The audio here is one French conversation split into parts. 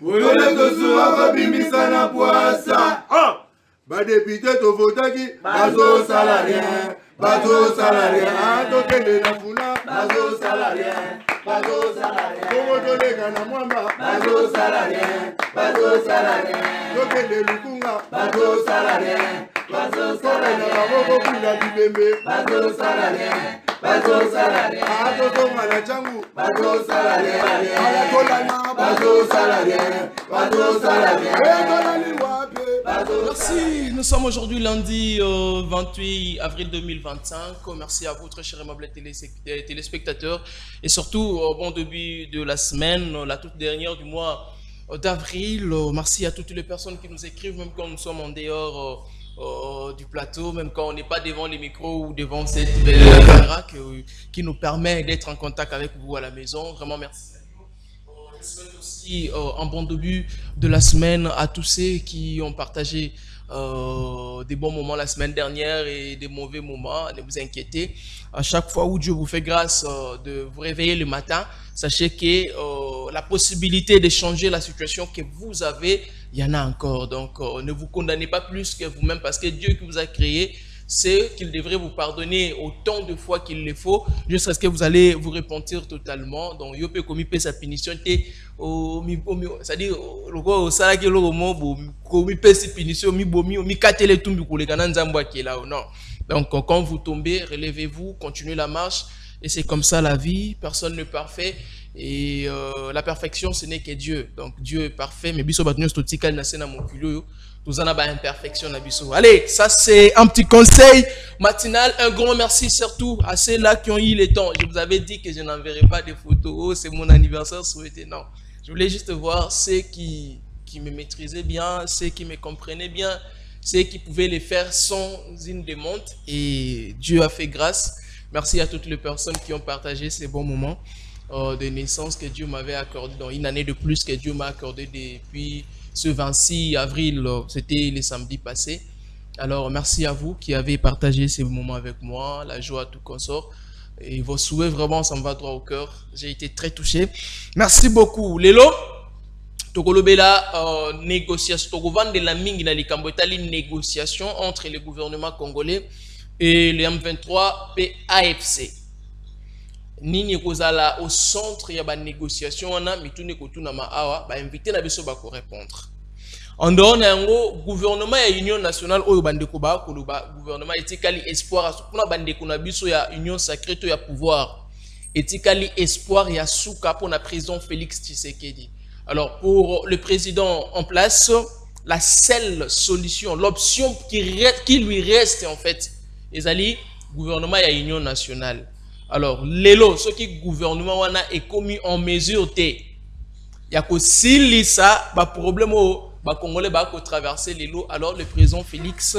Volele tosuwa bimisa na poasa. Député to votaki bazo salarien. Bazo salarien. Tokende na funa bazo salarien. Bazo salarien. Kongo tolega na mwamba bazo salarien. Bazo salarien. Tokende lukunga bazo salarien. Bazo salarien. Na maboko kula bibembe bazo salarien. Bazo salarien. Toto mala changu bazo salarien. Ala kolana bazo salarien. Bazo salarien. Merci, nous sommes aujourd'hui lundi 28 avril 2025. Merci à vous très chers aimables téléspectateurs et surtout bon début de la semaine, la toute dernière du mois d'avril. Merci à toutes les personnes qui nous écrivent, même quand nous sommes en dehors du plateau, même quand on n'est pas devant les micros ou devant cette belle caméra qui nous permet d'être en contact avec vous à la maison. Vraiment merci. Aussi un bon début de la semaine à tous ceux qui ont partagé des bons moments la semaine dernière et des mauvais moments. Ne vous inquiétez, à chaque fois où Dieu vous fait grâce de vous réveiller le matin, sachez que la possibilité de changer la situation que vous avez, il y en a encore. Donc ne vous condamnez pas plus que vous-même, parce que Dieu qui vous a créé, c'est qu'il devrait vous pardonner autant de fois qu'il le faut, jusqu'à ce que vous allez vous repentir totalement. Donc, il peut commis sa punition, c'est-à-dire, le gars au salaire qui est le commis sa punition, mi katele tumbi pour les canons zambwa qui est là ou non. Donc, quand vous tombez, relevez-vous, continuez la marche, et c'est comme ça la vie. Personne n'est parfait. Et la perfection, ce n'est que Dieu. Donc, Dieu est parfait, mais biso batnu stotikal na sena mon culot. Nous en avons imperfection. Allez, ça c'est un petit conseil matinal. Un grand merci surtout à ceux-là qui ont eu le temps. Je vous avais dit que je n'enverrai pas de photos. Oh, c'est mon anniversaire souhaité. Non, je voulais juste voir ceux qui me maîtrisaient bien, ceux qui me comprenaient bien, ceux qui pouvaient les faire sans une demande. Et Dieu a fait grâce. Merci à toutes les personnes qui ont partagé ces bons moments de naissance que Dieu m'avait accordé, dans une année de plus que Dieu m'a accordé depuis ce 26 avril, c'était le samedi passé. Alors, merci à vous qui avez partagé ces moments avec moi, la joie, tout consort. Et vos souhaits, vraiment, ça me va droit au cœur. J'ai été très touché. Merci beaucoup. Lelo, Tokolobela, négociation, Tokovan de la Mingi, négociation entre le gouvernement congolais et le M23 PAFC. Nini kozala au centre ya ba négociation wana mitune kotuna maawa ba invité na biso ba ko répondre. En dehors na yango gouvernement ya Union nationale oyo bandeko ba koloba gouvernement etikali espoir asukuna bandeko na biso ya Union sacrée to ya pouvoir etikali espoir ya suka pour na président Félix Tshisekedi. Alors pour le président en place, la seule solution, l'option qui lui reste en fait, ezali gouvernement ya Union nationale. Alors, lelo, ce qui gouvernement wana est commis en mesure de yako sili ça, ba problème au ba Congolais ba ko traverser lelo. Alors le président Félix,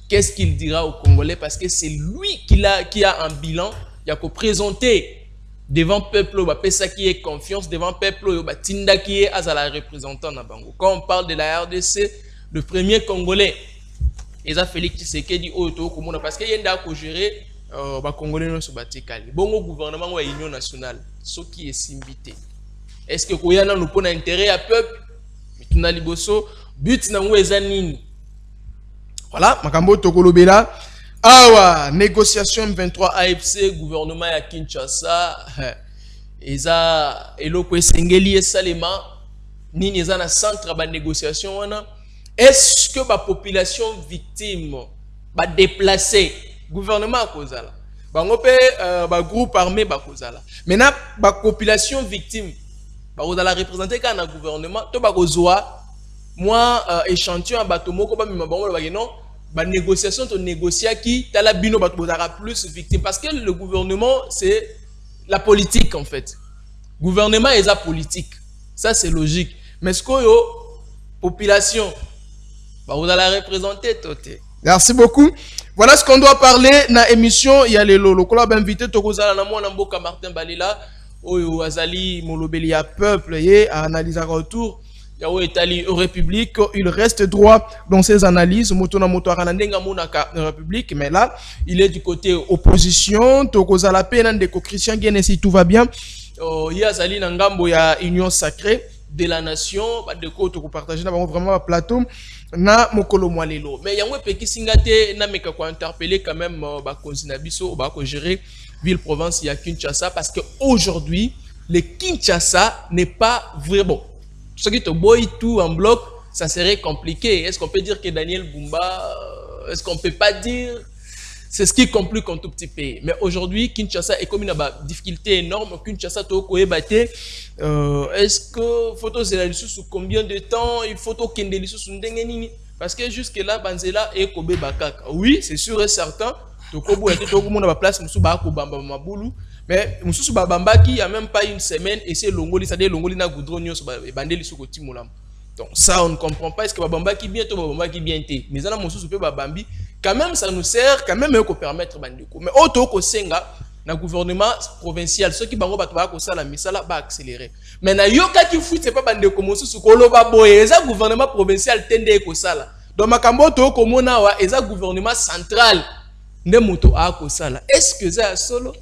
qu'est-ce qu'il dira aux Congolais, parce que c'est lui qui a un bilan, yako présenter devant le peuple ba pesa qui est confiance, devant le peuple ba tinda qui est azala représentant na bango. Quand on parle de la RDC, le premier Congolais, eza Félix Tshisekedi oyo komona, parce que yenda ko gérer Congolais non so batikali. Bongo gouvernement wa Union nationale, ce qui est invité. Est-ce que koyana nous pona intérêt à peuple? Mituna liboso but na ngweza nini? Voilà, makambo tokolobela. Awa négociation M23 AFC gouvernement ya Kinshasa. Eza eloko esengeli esalema nini eza na centre ba négociation wana. Est-ce que ba population victime ba déplacé gouvernement kozala bango pe ba groupe armé ba kozala maintenant ba population victime ba kozala représenter ka na gouvernement to ba kozwa moi échantillon bato moko ba mima bango ba non ba négociation to négocier qui tala bino ba kozala plus victime, parce que le gouvernement c'est la politique en fait. Gouvernement est la politique, ça c'est logique, mais ce que yo population ba kozala représenter toté. Merci beaucoup. Voilà ce qu'on doit parler dans l'émission. Il y a les lolo. Qu'on a invité Tokozala na mwana mboka Martin Balila, oyo azali molobeli ya peuple et à analyser retour. Ya o etali République, il reste droit dans ses analyses. Motona moto akanandenga monaka République, mais là, il est du côté opposition. Tokozala pe nan deko Christian Guéné si tout va bien. Ya azali na ngambo ya Union sacrée. de la nation, de côté pour partager vraiment plateau na mokolo mwalelo. Mais yango peki singate na meka ko interpeller quand même ba konzina biso ba ko gérer ville province ya Kinshasa parce que aujourd'hui le Kinshasa n'est pas vraiment. Ce qui te boy tout en bloc, ça serait compliqué. Est-ce qu'on peut dire que Daniel Bumba, est-ce qu'on peut pas dire, c'est ce qui complique un tout petit pays. Mais aujourd'hui, Kinshasa est comme une difficulté énorme. Kinshasa, est-ce que photo c'est sous combien de temps il faut qu'il y ait sous ndengenini parce que jusque là Banzela et Kobe Bakaka. Oui, c'est sûr et certain. Tokobo était tout le monde à place musu ba ko bamba mabulu. Mais musu ba bamba qui il y a même pas une semaine et c'est longoli, ça dit longoli na goudron nyos ba bandeli sous côté molam. Donc ça on ne comprend pas, est-ce que bamba qui bientôt bamba qui bien té. Mais ça musu pe ba bambi quand même ça nous sert quand même ko permettre bandeko. Mais auto ko senga na gouvernement provincial ceux qui bango bato ba ko sala misala ba accélérer. Mais na yoka qui fout c'est pas bandeko musu ko loba boye, ça gouvernement provincial tende ko sala. Donc makambo to ko mona wa eza gouvernement central. Est-ce que c'est solo?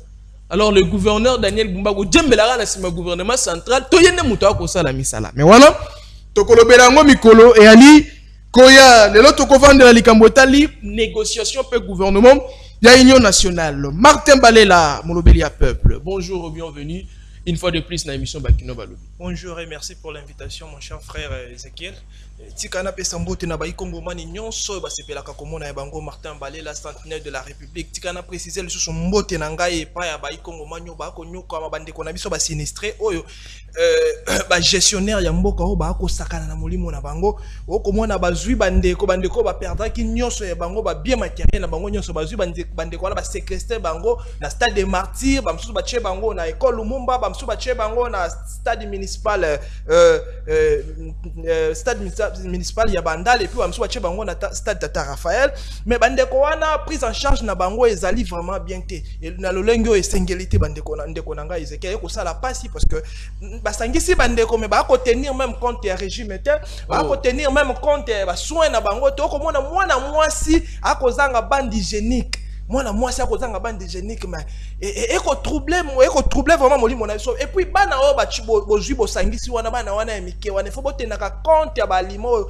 Alors le gouverneur Daniel Bumbago Djembelara na sima gouvernement central to yende muto akosala misala. Mais voilà, tokolo belango mikolo et ali koya le loto ko vendre likambo tali négociation pe gouvernement ya union nationale. Martin Balela molobeli ya peuple. Bonjour, bienvenue une fois de plus dans l'émission Bakino Balobi. Bonjour et merci pour l'invitation mon cher frère Ezekiel. Tikana Pesambote na bayi Congo mani nyonso ba sepelaka komona ya bango Martin Balela centenaire de la République. Tikana préciser le sous mbote na ngai pa ya bayi Congo manyo ba ko nyoka mabande ko na biso ba sinistré oyo ba gestionnaire ya mboka o ba ko sakana na molimo na bango o komona bazui bandeko ba perdra ki nyonso ya bango ba bien matériel na bango nyonso bazui bandeko wana ba séquestrer bango na stade des martyrs ba msusu ba tche bango na école Lumumba ba msusu ba tche bango na stade municipal stade municipal ya Bandal et puis amso bache bango na stade Tata Raphaël mais bandeko wana prise en charge na bango ezali vraiment bien té et na lolengo esengélité bandeko na nga Ezekiel ko sala pasi parce que basangisi bandeko mais ba ko tenir même compte ya régime té ba ko tenir même compte ba soin na bango to ko mona mwana mwasi akozanga bande hygiénique mwana mwasi akozanga bande hygiénique mais eko troubler vraiment molimo na biso et puis bana o ba bozui bosangisi wana bana wana ya mike wana faut botenaka compte ya balimo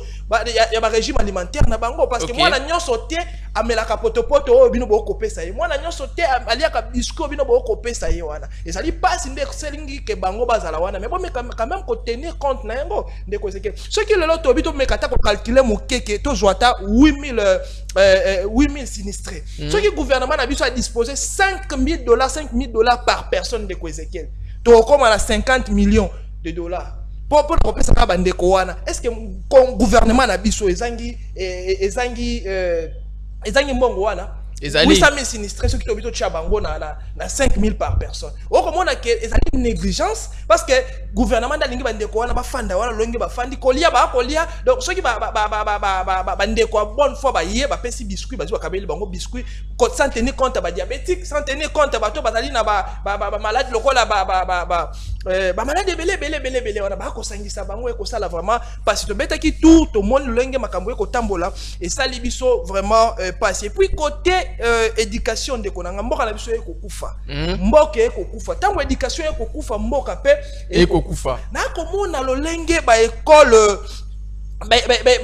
ya ba régime alimentaire na bango parce que mwana nyonso te amelaka potopoto o bino bokopesa ye mwana nyonso te aliaka biscuit bino bokopesa ye wana ezali pasi nde selingi ke bango bazala wana mais bon mais quand même ko tenir compte na yango ndeko seke ce qui le loto bito mekata ko calculer mokeke to joata 8000 sinistrés ce qui gouvernement a biso a disposé $5,000 $5,000 par personne de Ezekiel. To comme à 50 millions de dollars. Pour le ça bandeko wana. Est-ce que le gouvernement a biso ezangi mbongo wana? Oui, ça m'est sinistré, ceux qui ont mis au Tchabango na 5,000 par personne. Au comment on a une négligence parce que le gouvernement a dit que ba fanda wana longi ba fandi kolia donc ceux qui bandeko bonne fois ba yé ba pesi biscuit ba zuwa kabeli bango biscuit sans tenir compte ba diabétique sans tenir compte ba to bazali na ba malade lokola ba malade belé wana ba ko sangisa bango e ko sala vraiment parce que betaki tout le monde longi makambo e ko tambola et ça libiso vraiment passe et puis côté éducation de konanga mboka na biso ekokufa mboka ekokufa tango éducation ekokufa mboka pe ekokufa na komona lolenge ba école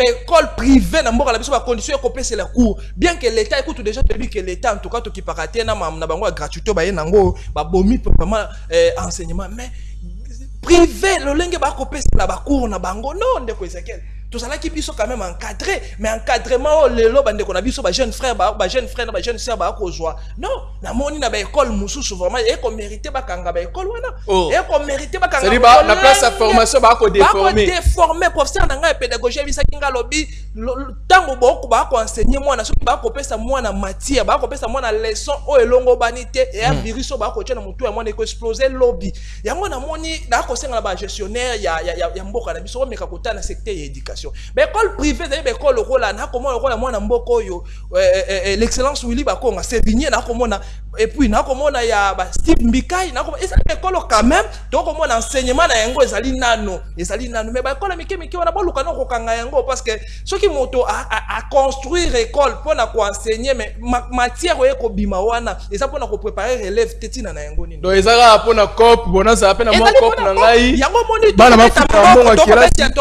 école privée na mboka na biso ba condition ekopesa la cours bien que l'état écoute déjà te dit que l'état en tout cas to ki paraté na bango gratuité ba yenango ba bomi vraiment enseignement mais privé lolenge ba kopesa la ba cours na bango non ndeko Ezekiel tout ça là qui biso quand même encadré mais encadrement lelo bande ko na biso ba jeune frère ba jeune sœur ba ko joie non na moni na ba école mususu vraiment et ko mériter ba kanga ba école wana et ko mériter ba kanga ba na place à formation ba ko déformer professeur na nga pédagogie bisa kinga lobi tango ba ko enseigner mwana soki ba ko pesa mwana matière ba ko pesa mwana leçon o elongo banité et un virus ba ko tena mutu ya mwana ko exploser lobby yango na moni na ko senga ba gestionnaire ya mboka na biso meka kotana secteur ya éducation mais école privée c'est école rôle na comment rôle mwana mboko yo l'excellence Willy Bakonga c'est vigné na komona et puis nakomona ya ba Steve Mbikai nakomona ezali école quand même tokomona enseignement na yango ezali nano mais ba école mike wana boluka na kokanga yango parce que soki moto a construire école pona ko enseigner mais matière oye ko bima wana eza pona ko préparer relève tetina na yango nini donc ezaka pona cop bona ça appelle na mo cop na ngai yango moni bana mafuta mbongo kilasi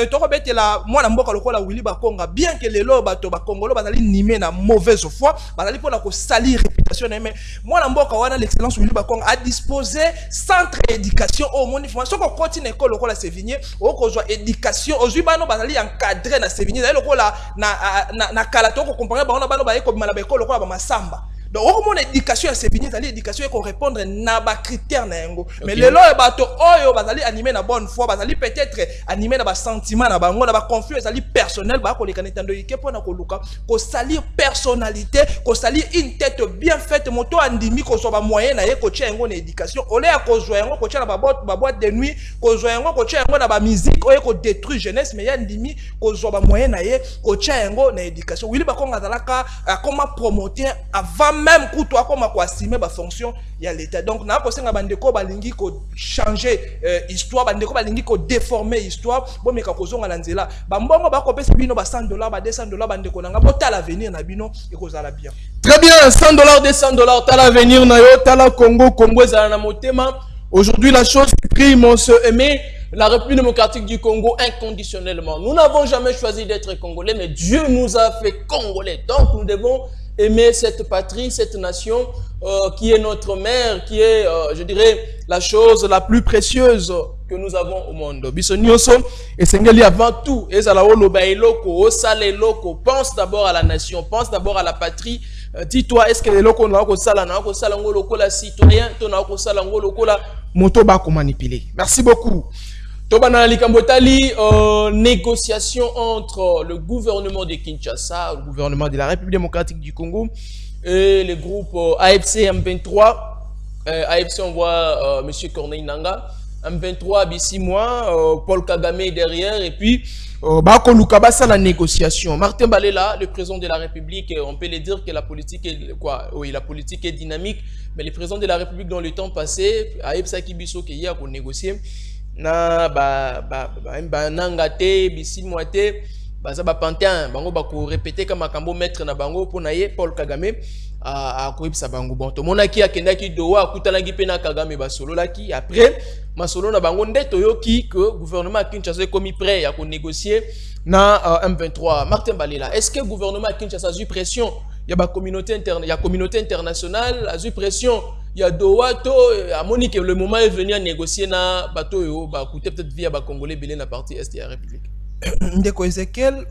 tokobeta la mwana mboka lokola Willy Bakonga bien que lelo bato ba Congolo bazali nimé na mauvaise foi bazali pona ko salir réputation mais mwana mboka wana l'excellence Willy Bakonga a disposé centre éducation au monde formation ko continue école lokola Sévigné o ko zo éducation ozui bano bazali encadrer na Sévigné bazali lokola na kala to ko comparer bana ba eko bima na ba école lokola ba Masamba. Donc au moins éducation à Sévigné c'est l'éducation qu'on répondre na ba critères na yango mais les lois bato oyo bazali animé na bonne foi bazali peut-être animé na ba sentiment na bango na ba confiance bazali personnel ba ko le kanetando yike pona ko luka ko salir personnalité ko salir une tête bien faite moto andimi ko so ba moyen na ye ko tia yango na éducation ole ya ko zo yango ko tia na ba boîte de nuit ko zo yango ko tia yango na ba musique oyo ko détruire jeunesse mais ya ndimi ko zo ba moyen na ye ko tia yango na éducation Willy Bakonga zalaka comment promoter avant même kuto akoma ko assumer ba fonction ya l'état donc na ko senga bandeko balingi ko changer histoire bandeko balingi ko déformer histoire bo meka ko zonga na nzela ba mbongo ba ko pesa bino ba $100 ba $200 bandeko nanga bota l'avenir na bino ekozala bien très bien $100 $200 ta l'avenir na yo ta la Congo ezala na motema aujourd'hui la chose prime on se aimait la République démocratique du Congo inconditionnellement nous n'avons jamais choisi d'être congolais mais Dieu nous a fait congolais donc nous devons aimer cette patrie, cette nation qui est notre mère, qui est, je dirais, la chose la plus précieuse que nous avons au monde. Bisonioso et Sengeli avant tout, pense d'abord à la nation, pense d'abord à la patrie. Dis-toi, est-ce que les locaux n'ont pas la citoyen, moto ba ko manipuler. Merci beaucoup. Tobana Likambotali, négociation entre le gouvernement de Kinshasa, le gouvernement de la République démocratique du Congo et le groupe AFC M23. AFC, on voit M. Corneille Nangaa. M23, d'ici moi, Paul Kagame derrière. Et puis, Bako Lukabasa, la négociation. Martin Balela, le président de la République, on peut le dire que la politique est, oui, la politique est dynamique. Mais le président de la République, dans le temps passé, AFC Kibiso, qui y a pour négocier, na nangate bisi moite baza ba pantin bango ba ko répéter comme makambo maître na bango pour naye Paul Kagame a koibisa bango bon to monaki akendaki dowa akutanaki pe na Kagame ba solo laki après masolo na bango ndeto yoki que gouvernement Kinshasa est commis prêt à négocier na M23 Martin Balela est-ce que gouvernement Kinshasa a eu pression il y a ba communauté interne il y a communauté internationale a eu pression il y a Dowato à Monique le moment est venu à négocier na bateau yo ba coûter peut-être via ba congolais belé na partie est de la République ndeko Ezekiel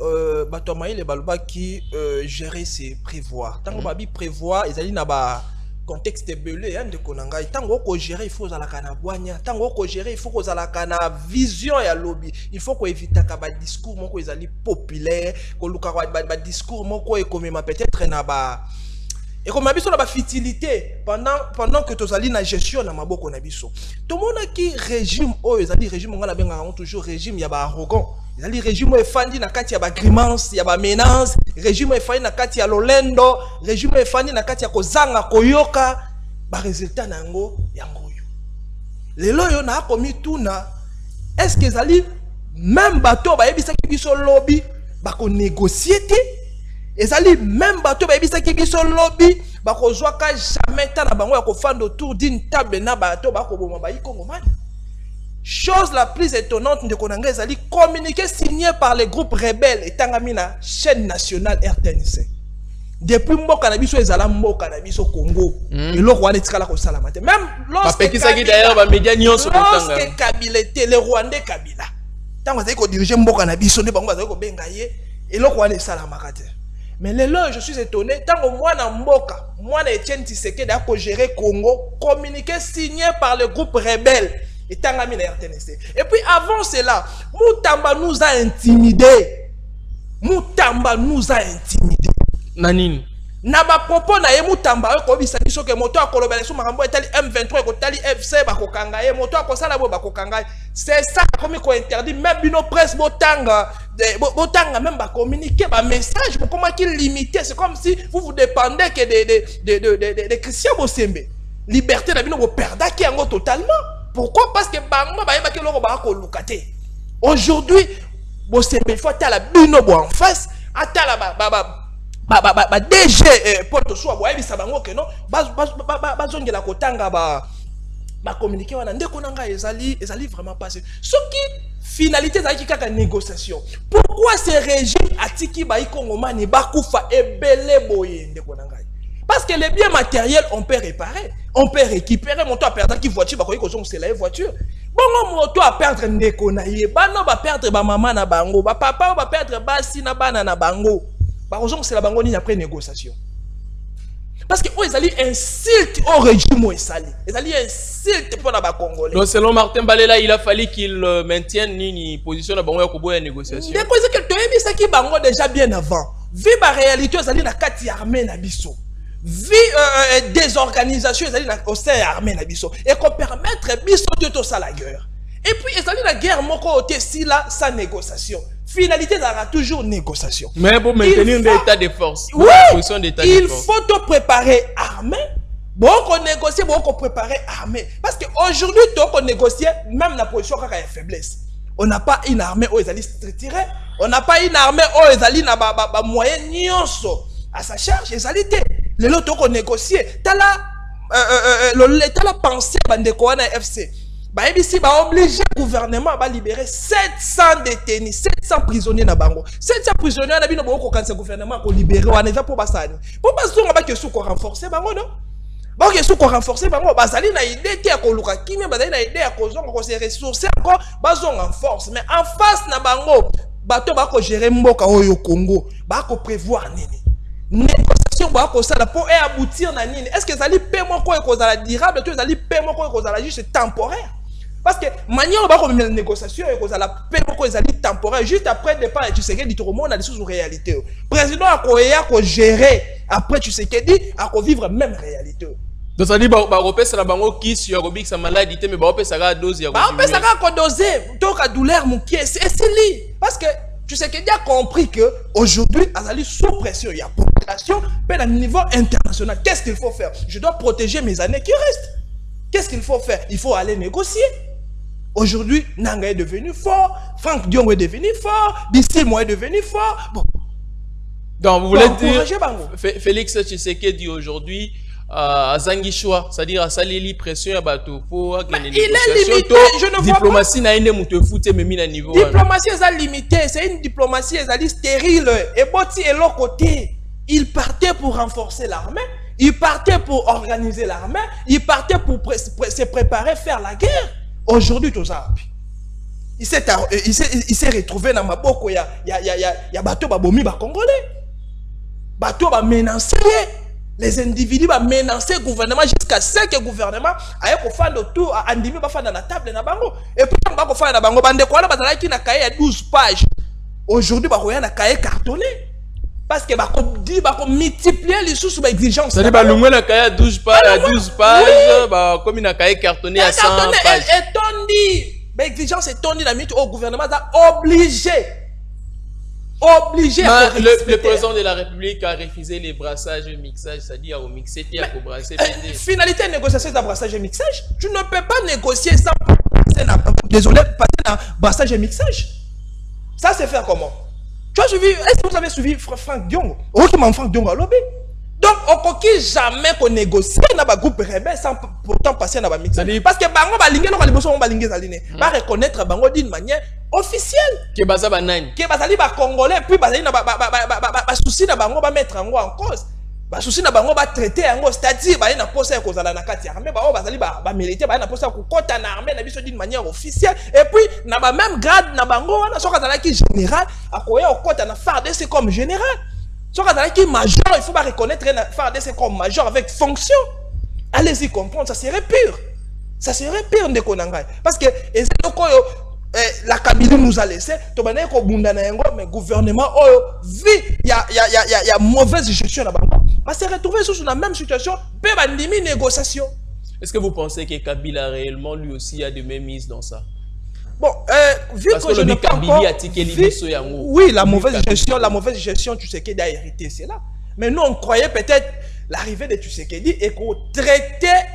bato maïle baloba qui gérer ses prévoir tango babi prévoir ezali na ba contexte belé ndeko nanga tango ko gérer il faut zala kana bwanya tango ko gérer il faut ko zala kana vision ya lobby il faut ko éviter ka ba discours moko ezali populaire ko luka ba discours moko ekomema peut-être na ba et comme abiso na ba futilité pendant que tozali na gestion na maboko na biso to mona ki régime o ezali régime ngala benga toujours régime ya ba arrogant ezali régime efandi na kati ya ba grimace ya ba menace régime efandi na kati ya lolendo régime efandi na kati ya kozanga koyoka ba résultat nango yango yo lelo yo na komi tuna est-ce que ezali même bato ba yebisaki biso lobby ba ko négocier te ezali même bato ba yebisaki biso lobby ba ko zwaka jamais ta na bango ya ko fanda autour d'une table na bato ba ko boma ba ikongo mani. Chose la plus étonnante de Konanga ezali communiqué signé par les groupes rebelles et tangamina chaîne nationale RTNC. Depuis mboka na biso ezala mboka na biso Congo. Et le roi netikala ko salama te. Même lorsque d'ailleurs ba média nyonso kotanga. Lorsque Kabila était le Rwandais Kabila. Tango azali ko diriger mboka na biso ne bango azali ko benga ye et le roi ne salama te. Mais là, je suis étonné. Tant que moi, Mboka, moi, Etienne Tshisekedi a géré Congo, communiqué signé par le groupe rebelle et Tangamina RTNC. Et puis avant cela, Moutamba nous a intimidés. Moutamba nous a intimidés. Nanine. Naba propos na ye Moutamba ko bisa biso ke moto akolobela so makambo etali M23 ko tali FC bakokanga ye moto akosala bo bakokanga. C'est ça comme ko interdit même bino presse botanga botanga même ba communiquer ba message pour comment qu'il limité, c'est comme si vous dépendez que de Christian Bosembe. Liberté na bino bo perda ki yango totalement. Pourquoi? Parce que bango ba yeba ke loko ba ko lukate. Aujourd'hui, Bosembe il faut ta la bino bo en face, atala ba DG poto so bo yebisa bango ke non ba zongela kotanga ba communiquer wana ndeko nanga ezali vraiment passé. Ce qui finalité za kaka négociation. Pourquoi ce régime atiki ba ikongomani ba kufa ebele boye ndeko nanga? Parce que les biens matériels on peut réparer, on peut récupérer. Moto a perdre qui voiture ba koyi ko c'est la voiture. Bongo moto a perdre ndeko na ye, bano ba perdre ba maman na bango, ba papa ba perdre basi na bana na bango. Ba kozong c'est la bango ni après négociation. Parce que ils allaient insulter au régime Essali. Ils allaient insulter pour la Congolais. Donc selon Martin Balela, il a fallu qu'il maintienne une position de Bango Yakobo et négociation. Des causes que tu as mis ça qui Bango déjà bien avant. Vu la réalité, ils allaient dans 4 armées na biso. Vu des organisations, ils allaient dans 5 armées na biso. Et qu'on permettre biso de tout ça la guerre. Et puis ils allaient la guerre moko côté si là sans négociation. Finalité d'avoir toujours négociation. Mais pour maintenir l'état de force. Oui, il faut te préparer armée. Bon, qu'on négocie, bon, qu'on prépare armée. Parce qu'aujourd'hui, on négocie, même la position quand il y a faiblesse. On n'a pas une armée où ils allaient se tirer. On n'a pas une armée où ils allaient avoir moyen nyonso à sa charge. Ils allaient te. Les autres qu'on négocie. T'as la pensée de quoi FC. Bah, ici, bah, obligé le gouvernement à libérer 700 détenus, 700 prisonniers na bango. 700 prisonniers, on a vu quand ce gouvernement a libéré, on a déjà pour Bassani. Pour Bassani, on a que sous qu'on renforcer bango, non? Bah, que sous qu'on renforcer bango, Bassani n'a idée qui a coloca, qui même Bassani n'a idée à cause qu'on s'est ressourcé encore, Bassani en force. Mais en face na bango, bateau va gérer Mboka au Congo, va prévoir nini. Négociation va ça pour aboutir na nini. Est-ce que ça lui paie mon quoi cause à la durable, tout ça lui paie mon quoi cause à la juste temporaire? Parce que manière on va comme une négociation et cause à la paix pour les alliés temporaires juste après le départ tu sais que dit tout le monde a des choses en réalité. Président a quoi gérer après tu sais que dit à vivre même réalité. Donc ça dit bah repère ça la bango qui sur Robix sa maladie mais bah repère ça la dose ya. Bah repère ça la doser donc à douleur mon qui c'est li parce que tu sais que dit a compris que aujourd'hui Azali sous pression il y a population mais à niveau international qu'est-ce qu'il faut faire? Je dois protéger mes années qui restent. Qu'est-ce qu'il faut faire? Il faut aller négocier. Aujourd'hui, Nanga est devenu fort, Franck Dion est devenu fort, Bissimo est devenu fort. Bon. Donc, vous voulez dire, Félix Tshisekedi aujourd'hui, à Zangichoua, c'est-à-dire à Salili, pression à bateau pour gagner les négociations. Il est limité, je ne vois pas. Diplomatie n'a pas de foot, mais mis à niveau. Diplomatie est limitée, c'est une diplomatie stérile. Et Boti est l'autre côté. Il partait pour renforcer l'armée, il partait pour organiser l'armée, il partait pour se préparer à faire la guerre. Aujourd'hui, tout ça, il s'est retrouvé dans ma boko, il y a bateau babomi ba congolais. Bateau ba menacer les individus ba menacer le gouvernement jusqu'à ce que le gouvernement aille ko faire autour andimi ba faire dans la table na bango et puis ba ko faire na bango bande ko na bazala ki na cahier à 12 pages. Aujourd'hui ba ko ya na cahier cartonné. Parce que bah multiplier les sources d'exigence. Ça dit bah l'ungwe na cahier à 12 pages, bah comme il a cahier cartonné à 100 pages. Et ton dit, bah exigence est ton dit la minute au gouvernement a obligé. Le président de la République a refusé les brassages et mixages, c'est-à-dire au mixer et au brasser. Finalité négociation de brassage et mixage. Tu ne peux pas négocier sans désolé passer dans brassage et mixage. Ça c'est faire comment? Tu as suivi, est-ce que vous avez suivi Franck Dion? Oh, qui m'a Franck Dion à lobby. Donc, on ne peut jamais qu'on négocie dans un groupe rebelle sans pourtant passer dans un mix. Parce que Bango va linguer, va reconnaître Bango d'une manière officielle. Que Baza Banane. Que Bazali va congolais, puis Bazali va souci na Bango va mettre en cause. Ba souci na bango ba traiter yango c'est-à-dire ba na posa ko zala na kati armée ba bazali ba militer ba na posa ko kota na armée na biso d'une manière officielle et puis na ba même grade na bango wana soka zala ki général akoya kota na FARDC comme général soka zala ki major il faut pas reconnaître na FARDC comme major avec fonction. Allez-y comprendre, ça serait pire de konanga parce que la Kabylie nous a laissé, mais le gouvernement vit, il y a mauvaise gestion là-bas. On s'est retrouvé sur la même situation, négociation. Est-ce que vous pensez que Kabila réellement lui aussi a de mêmes mises dans ça? Bon, vu parce que je n'ai pas encore... Oui, la mauvaise gestion, Tshisekedi a hérité, c'est là. Mais nous, on croyait peut-être l'arrivée de Tshisekedi et qu'on traitait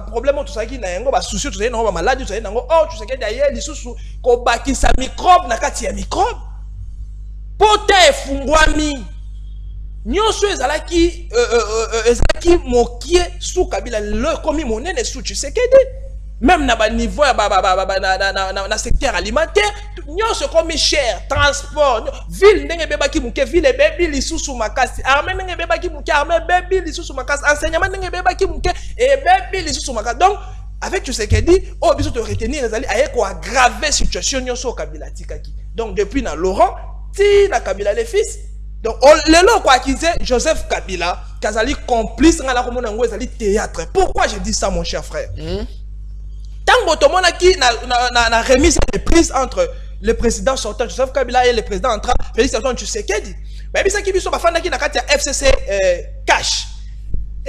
problème tout ça qui n'a pas souci tout ça n'a maladie tout ça n'a oh Tshisekedi d'ailleurs les sous qu'on bâtit sa microbe n'a qu'à tirer microbe pote fungwami nyonso ezalaki mokie sous Kabila le comme monene sous Tshisekedi même na ba niveau na secteur alimentaire nyonso comme cher transport ville ndenge bebaki muke ville bebi lisusu makasi armée ndenge bebaki muke armée bebi lisusu makasi enseignement ndenge bebaki muke et bebi lisusu makasi donc avec Tshisekedi oh biso to retenir ezali ayeko aggraver situation nyonso Kabila tikaki donc depuis na Laurent ti na Kabila les fils donc lelo quoi accusé Joseph Kabila kazali complice ngala ko mona ngo ezali théâtre pourquoi je dis ça mon cher frère Tango Tomona qui n'a remise des prises entre le président sortant Joseph Kabila et le président entrant Félix Antoine Tshisekedi. Mais ça qui biso bafanda qui na kati ya FCC cash.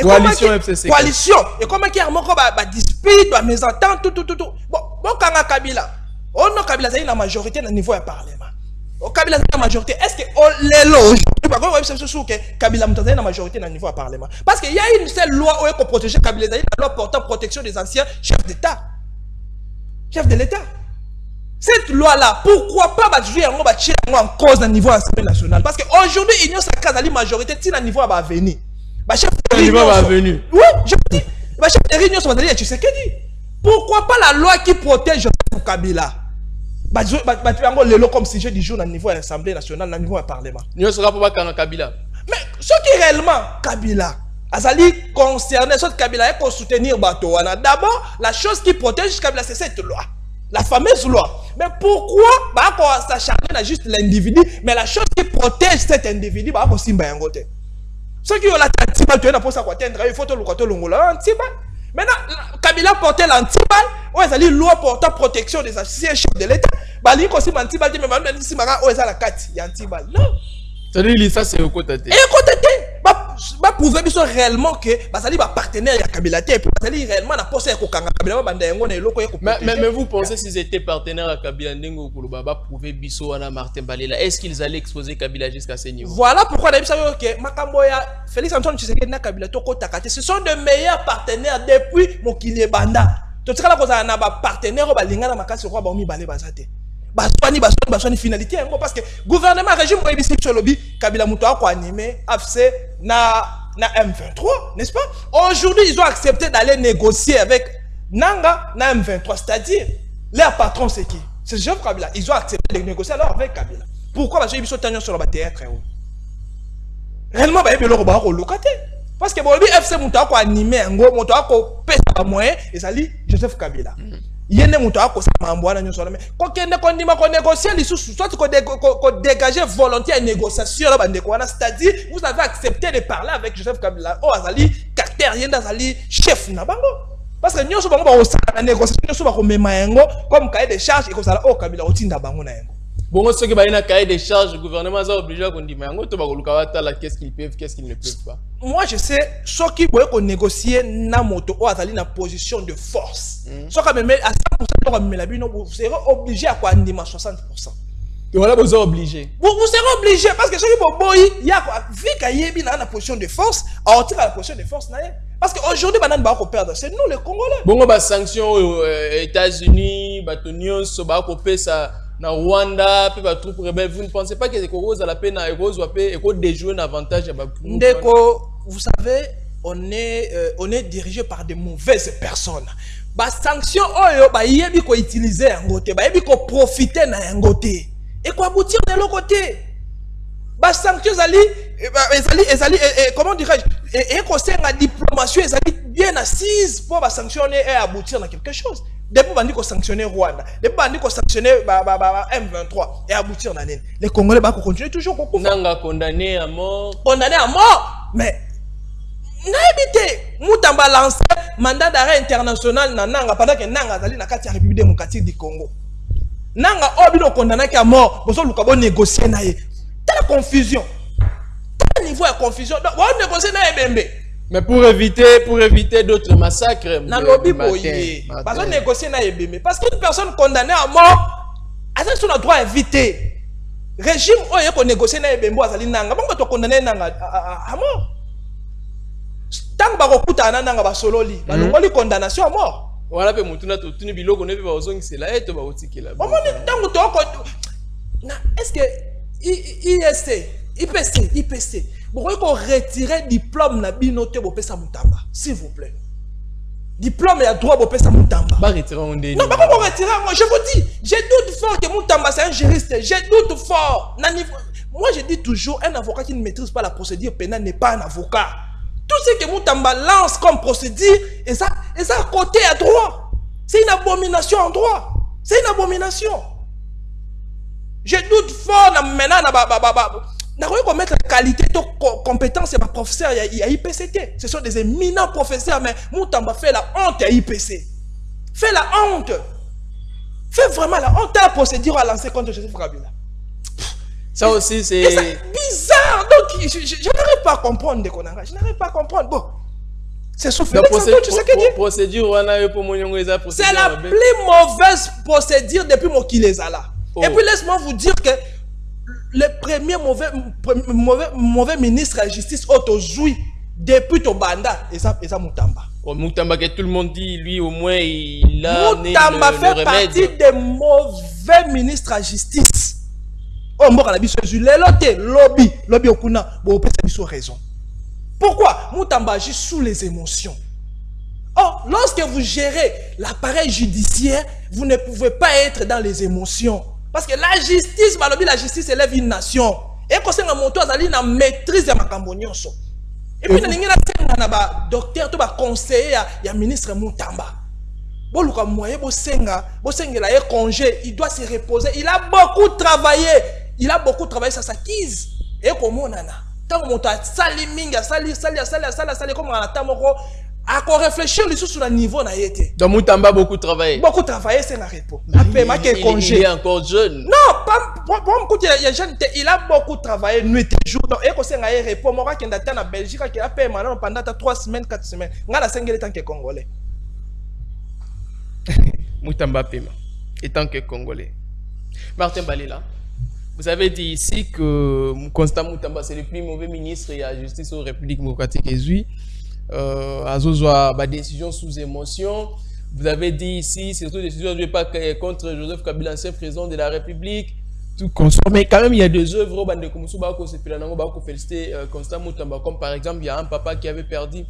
Coalition FCC. Coalition. Et comment qui a moko ba dispute, ba mésentente tout. Bon kanga Kabila. On no Kabila zali na majorité na niveau ya parlement. Au Kabila zali na majorité. Est-ce que lelo aujourd'hui par contre c'est sûr que Kabila mutazali na majorité na niveau ya parlement. Parce qu'il y a une seule loi où protéger Kabila zali la loi portant protection des anciens chefs d'État. Chef de l'État. Cette loi-là, pourquoi pas en cause au niveau de l'Assemblée nationale? Parce qu'aujourd'hui, l'Union sacrée a la majorité, si le niveau va venir. Chef de l'Union va venir. Oui, je dis. Chef de l'Union va venir, tu sais que dit. Pourquoi pas la loi qui protège Kabila? Le lot comme sujet du jour au niveau de l'Assemblée nationale, au niveau du Parlement. L'Union sera pas Kabila. Mais ce qui est réellement Kabila, Azali concerné, soit Kabila est pour soutenir Batouana. D'abord, la chose qui protège Kabila, c'est cette loi. La fameuse loi. Mais pourquoi s'acharner à juste l'individu, mais la chose qui protège cet individu, c'est Simba Yangote. Ceux qui ont la tibal, tu es pour ça, il faut te l'ongola, antibal. Maintenant, Kabila portait l'antibal, ou est-ce loi portant protection des anciens chefs de l'État. Bali aussi antibal, mais même si Mara, ou est-ce la carte, il y a antibal. Non. C'est-à-dire, ça c'est au côté. Et au côté, bah prouver réellement que Basali va partenaire à Kabila et puis Basali réellement n'a pas ça ko kanga Kabila banda yango na eloko yeko. Mais vous pensez s'ils étaient partenaires à Kabila ndengo kuluba ba prouver biso wana Martin Balela, est-ce qu'ils allaient exposer Kabila jusqu'à ce niveau? Voilà pourquoi on a dit ça que makambo ya Félix Antoine Tshisekedi na Kabila toko takate, ce sont de meilleurs partenaires depuis mokili banda. To tsaka la koza na ba partenaire ba linga na makasi ko ba omi balé bazate. Baswani finalité parce que gouvernement régime ABC sur lobby Kabila muto a animé AFC na M23 n'est-ce pas? Aujourd'hui ils ont accepté d'aller négocier avec Nanga na M23 c'est-à-dire leur patron c'est qui? C'est Joseph Kabila. Ils ont accepté de négocier alors avec Kabila. Pourquoi? Parce qu'ils sont tenus sur le théâtre réellement ba yebelo ba ko lokate parce que bon lui FC muto a animé ngo muto a ko pesa moyen et ça li Joseph Kabila. Yene muto ako sa mambo na nyonso mais kokende kondima ko négocier lisusu soit ko dégager volontaire négociation là bande ko na c'est-à-dire vous avez accepté de parler avec Joseph Kabila oh azali caractère yenda azali chef na bango parce que nyonso bango ba osala na négociation nyonso ba ko mema yango comme cahier de charge et ko sala oh Kabila otinda bango na yango bon ceux qui ba ina cahier de charge le gouvernement a obligé ko ndima yango to ba ko luka watala qu'est-ce qu'ils peuvent qu'est-ce qu'ils ne peuvent pas. Moi je sais ceux qui boye ko négocier na moto o azali na position de force. Soit quand même à 100% vous serez obligé à quoi ndima 60%. Et voilà vous êtes obligé. Vous serez obligé parce que ceux qui boy il y a vu qu'il na position de force, on tire à la position de force na. Parce qu'aujourd'hui banane ba ko perdre, c'est nous les Congolais. Bon ba sanctions aux États-Unis, batonions so ba ko pesa na Rwanda, puis ba troupe rebelle, vous ne pensez pas que c'est cause à la peine à Rose ou et ko déjouer un avantage à ba. Ndeko, vous savez, on est dirigé par de mauvaises personnes. Ba sanction oyo ba yebi ko utiliser yangote, ba yebi ko profiter na yangote. Et ko aboutir de l'autre côté. Ba sanction ezali comment dirais-je et ko senga diplomatie ezali bien assise pour ba sanctionner et aboutir dans quelque chose. Depuis bandi ko sanctionner Rwanda, depuis bandi ko sanctionner M23 et aboutir dans les Congolais ba ko continuer toujours ko nanga condamné à mort. Condamné à mort, mais n'habité Moutamba lancé mandat d'arrêt international na nanga pendant que nanga zali na kati ya République démocratique du Congo. Nanga obino condamné à mort, boso lukabo négocier na ye. T'as la confusion. T'as le niveau de confusion. Donc on négocie na ebembe. Mais pour éviter d'autres massacres. Dans le lobby, parce qu'on négocie na ebeme. Parce qu'une personne condamnée à mort, elle a droit à éviter. Régime où on négocie na ebeme, azali nanga. Bon, tu condamné nanga à mort. Tant que tu as nanga ba sololi, ba longoli condamnation à mort. Voilà, pe mutuna to tuni biloko ne pe ba ozongi c'est là et to ba otikela. Au moins tant que tu est-ce que IPC vous pouvez retirer diplôme na binote bo pesa mutamba s'il vous plaît. Diplôme et droit bo pesa mutamba. Ba retirer on dit. Non, pas comment retirer, moi je vous dis, j'ai doute fort que mutamba c'est un juriste, j'ai doute fort. Moi je dis toujours un avocat qui ne maîtrise pas la procédure pénale n'est pas un avocat. Tout ce que Moutamba lance comme procédure, et ça à côté à droit. C'est une abomination en droit. C'est une abomination. Je doute fort maintenant na mettre qualité de compétence et ma professeur il y a IPCT. Ce sont des éminents professeurs, mais Moutamba fait la honte à IPC. Fait la honte. Fait vraiment la honte à la procédure à lancer contre Joseph Kabila. Ça aussi, c'est bizarre. Donc, je n'arrive pas à comprendre. Je n'arrive pas à comprendre. Bon, c'est soufflé. Procédure, c'est la plus mauvaise procédure depuis mon Kilezala. Et puis, laisse-moi vous dire que le premier mauvais ministre de la justice, Otozoui, depuis ton banda, et ça Moutamba. Moutamba, que tout le monde dit, lui, au moins, il a Moutamba fait partie des mauvais ministres de la justice. Lobby okuna bo pesa raison. Pourquoi Moutamba agit sous les émotions? Or, lorsque vous gérez l'appareil judiciaire, vous ne pouvez pas être dans les émotions. Parce que la justice élève une nation. Et quand c'est un monto azali na maîtrise de makambo nyonso. Et puis na ba docteur to ba conseiller ya ministre Moutamba. Boluka moyen bo sengela e congé, il doit se reposer, il a beaucoup travaillé. Il a beaucoup travaillé, ça s'acquise. Et comme on a, tant que a sali minga, sali, comme on a tamoko, à quoi réfléchir sur le niveau na été. Donc Moutamba beaucoup travaillé. Beaucoup travaillé, c'est la réponse. Après, il est encore jeune. Non, pas il est jeune, il a beaucoup travaillé nuit et jour. Donc, et quand c'est un repos, moi qui est en Belgique, qui a payé maintenant pendant 3 semaines, 4 semaines. On a la 5 tant que Congolais. Moutamba paiement, étant que Congolais. Martin Balila. Vous avez dit ici que Constant Moutamba, c'est le plus mauvais ministre de la justice en République démocratique et Azozwa, décision sous émotion. Vous avez dit ici, c'est surtout décision de pas contre Joseph Kabila, ancien président de la République. Tout consomme. Mais quand même, il y a des œuvres qui féliciter Constant Moutamba. Comme par exemple, il y a un papa qui avait perdu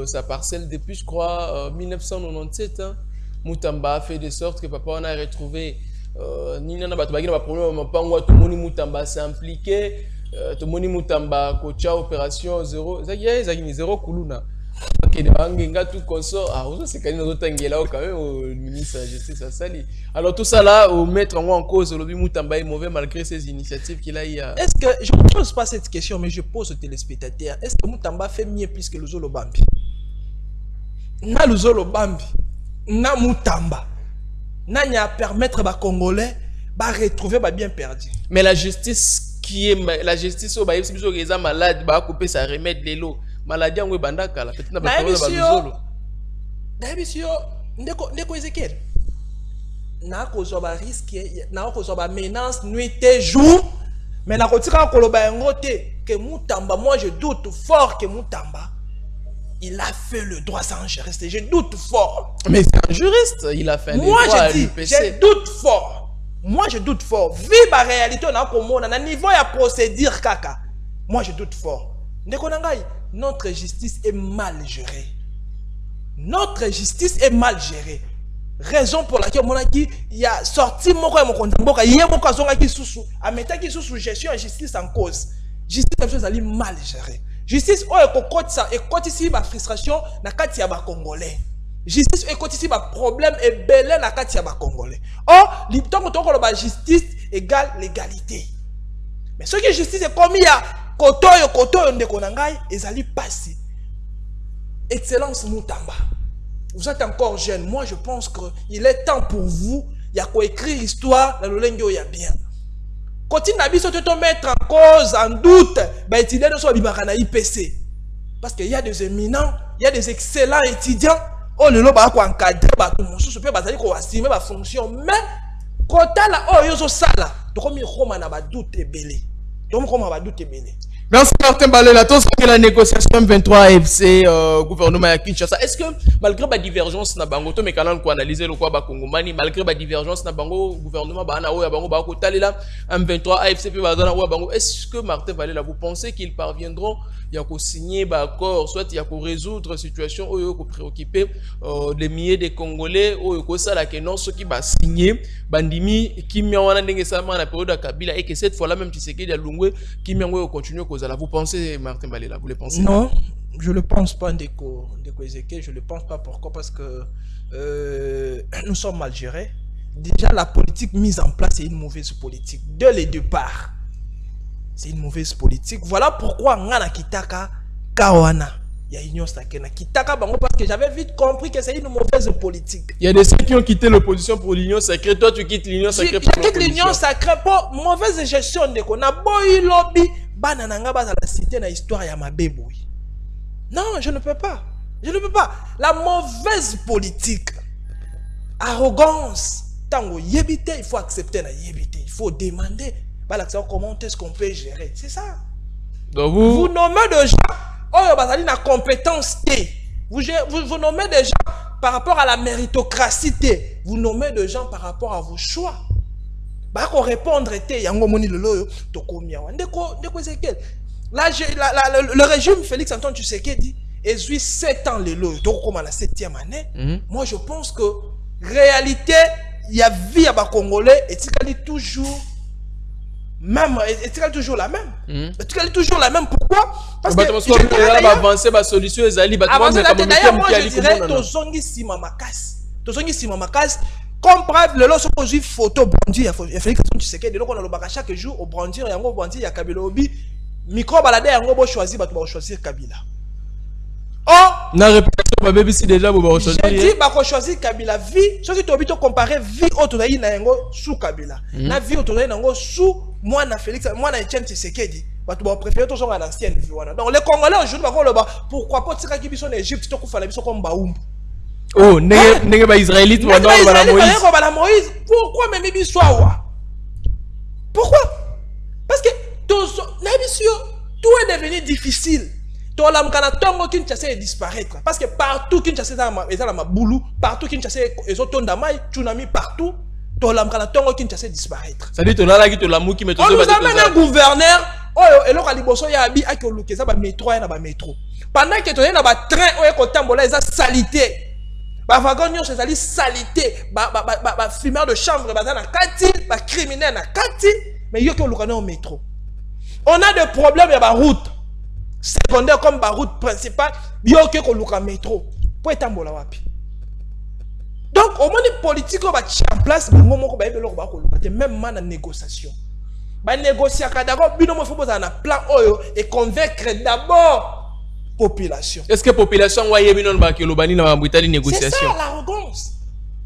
sa parcelle depuis, je crois, 1997. Hein. Moutamba a fait de sorte que papa on a retrouvé. Ni nana bato bakina ba problème mapango to moni Moutamba s'est impliqué to moni Moutamba kocha opération 0 zaki ni 0 kuluna ke bangenga tout consort ah on c'est quand même tangela quand même au ministre de la justice à sali. Alors tout ça là au mettre en cause le Moutamba est mauvais malgré ses initiatives qu'il a eu. Est-ce que je ne pose pas cette question mais je pose aux téléspectateurs, est-ce que Moutamba fait mieux plus que le Zolo Bambi? Na le Zolo Bambi na Moutamba n'a permettre aux Congolais de retrouver bien perdu. Mais la justice qui est la justice au baïs biso reza malade ba couper sa remède lelo maladie ngwe bandaka la peut-être na ba bizolo. D'habitude ndeko Ezekiel na ko ba risque na ko ba menace nuit et jour mais na ko tika ko loba ngote que Moutamba, moi je doute fort que Moutamba il a fait le droit sans juriste. Je doute fort. Mais c'est un juriste. Il a fait le droit à l'UPC. Je doute fort. Moi, je doute fort. Vu la réalité, on a un niveau de procédure, kaka. Moi, je doute fort. Notre justice est mal gérée. Notre justice est mal gérée. Raison pour laquelle mon aki il a sorti mon quoi mon contamboka il y a mon cas qui sous à mettre qui sous gestion et justice en cause. Justice quelque chose ali mal gérée. Justice o ekokoti ça ekoti ici ba frustration na kati ya ba congolais. Justice ekoti ici ba problème et belé na kati ya ba congolais. Or l'imtemps que ba justice égale l'égalité. Mais ce que justice est commis à kotoyo ndeko na ngai ezali passé. Excellence Moutamba. Vous êtes encore jeune. Moi, je pense qu'il est temps pour vous. Il y a quoi écrire histoire dans le lingo, il y a bien. Quand il n'a pas de mettre en cause, en doute, bah, il y a des IPC. Parce qu'il y a des éminents, il y a des excellents étudiants. Oh, le lot, bah, encadrer, bah, tout le monde, je peux pas dire qu'on assumer ma fonction. Mais, quand là, oh, yo, ça, là, donc, comme il y a un doute et belé. Donc, comme il y a un doute et belé. Merci Martin Balela. Tous que la négociation M23 AFC gouvernement à Kinshasa. Est-ce que malgré la divergence na bango to mekana ko analyser le quoi ba Kongomani malgré la divergence na bango gouvernement ba na o ya bango ba ko talela M23 AFC pe ba na o ya bango est-ce que Martin Balela vous pensez qu'ils parviendront ya ko signer ba accord soit ya ko résoudre situation oyo ko préoccuper les milliers de Congolais oyo ko sala que non ceux qui ba signer bandimi kimia wana ndenge sama na période ya Kabila et que cette fois là même Tshisekedi ya Lungwe kimia ngo continue ko vous pensez, Martin Balela, vous le pensez? Non, je ne le pense pas, Ndeko Ezekiel, je ne le pense pas. Pourquoi? Parce que nous sommes mal gérés. Déjà, la politique mise en place, c'est une mauvaise politique. Dès le départ, c'est une mauvaise politique. Voilà pourquoi Ngana Kitaka Kawana. Il y a Union Sakena Kitaka Bango parce que j'avais vite compris que c'est une mauvaise politique. Il y a des ceux qui ont quitté l'opposition pour l'Union sacrée. Toi, tu quittes l'Union sacrée pour l'opposition. Je quitte l'Union sacrée pour mauvaise gestion de qu'on a boy lobby. Banananga bas à la cité na histoire ya mabebo. Non, je ne peux pas. Je ne peux pas. La mauvaise politique, arrogance, tango yébité, il faut accepter la yébité. Il faut demander. Comment est-ce qu'on peut gérer? C'est ça. Donc vous nommez des gens. Oh, basali na compétence T. Vous nommez des gens par rapport à la méritocratie T. Vous nommez des gens par rapport à vos choix. Bah qu'on répondre T. Yango moni lolo to komia. Ndeko Ezekiel. Là le régime Félix Antoine Tshisekedi est 7 ans le lo. Donc comme à la 7e année. Moi je pense que réalité il y a vie à ba Congolais et c'est toujours même est-elle toujours la même? Est-elle toujours la même? Pourquoi? Parce que je avancer ba solution ezali ba moi je dirais tozongi sima makasi. Tozongi sima makasi. Comme bref le lorsque j'ai photo brandir il fallait que tu sais que de l'on a le bac chaque jour au brandir et en brandir il y a Kabila Obi micro baladé en gros choisir ba choisir Kabila. Oh na réputation ba baby si déjà bo choisir. J'ai dit ba choisir Kabila vie ce qui t'obito comparer vie autre na ngo sous Kabila. Na vie autre na ngo sous moi na Félix moi na Etienne Tshisekedi ba tu ba préférer to à l'ancienne vie wana. Donc les Congolais aujourd'hui ba le ba pourquoi pas tika ki biso na Égypte to kufala biso comme baumbu. Oh nenge ba israélite ba Moïse. Pourquoi même biso wa? Pourquoi? Parce que tout est devenu difficile. Tongo Kinshasa est disparaître. Parce que partout Kinshasa est dans ma boulou, partout Kinshasa est au tondamai, tsunami partout. Tongo Kinshasa est disparaître. Ça dit la qui te la mou qui met on nous amène un gouverneur. Oh et là liboso ya abi aki olukeza ba métro na ba métro. Pendant que tu es na ba train oye ko tambola eza salité. Ba wagon nyo c'est salité. Ba fumeur de chanvre ba na kati, ba criminel na kati, mais yo ki olukana au métro. On a des problèmes à la route secondaire comme la route principale. Bien que le métro. Pour être en wapi. Donc, au moins, les politiques ont mis en place, même dans la négociation. La négociation, d'abord, il faut un plan et convaincre d'abord la population. Est-ce que la population a une négociation? C'est ça l'arrogance.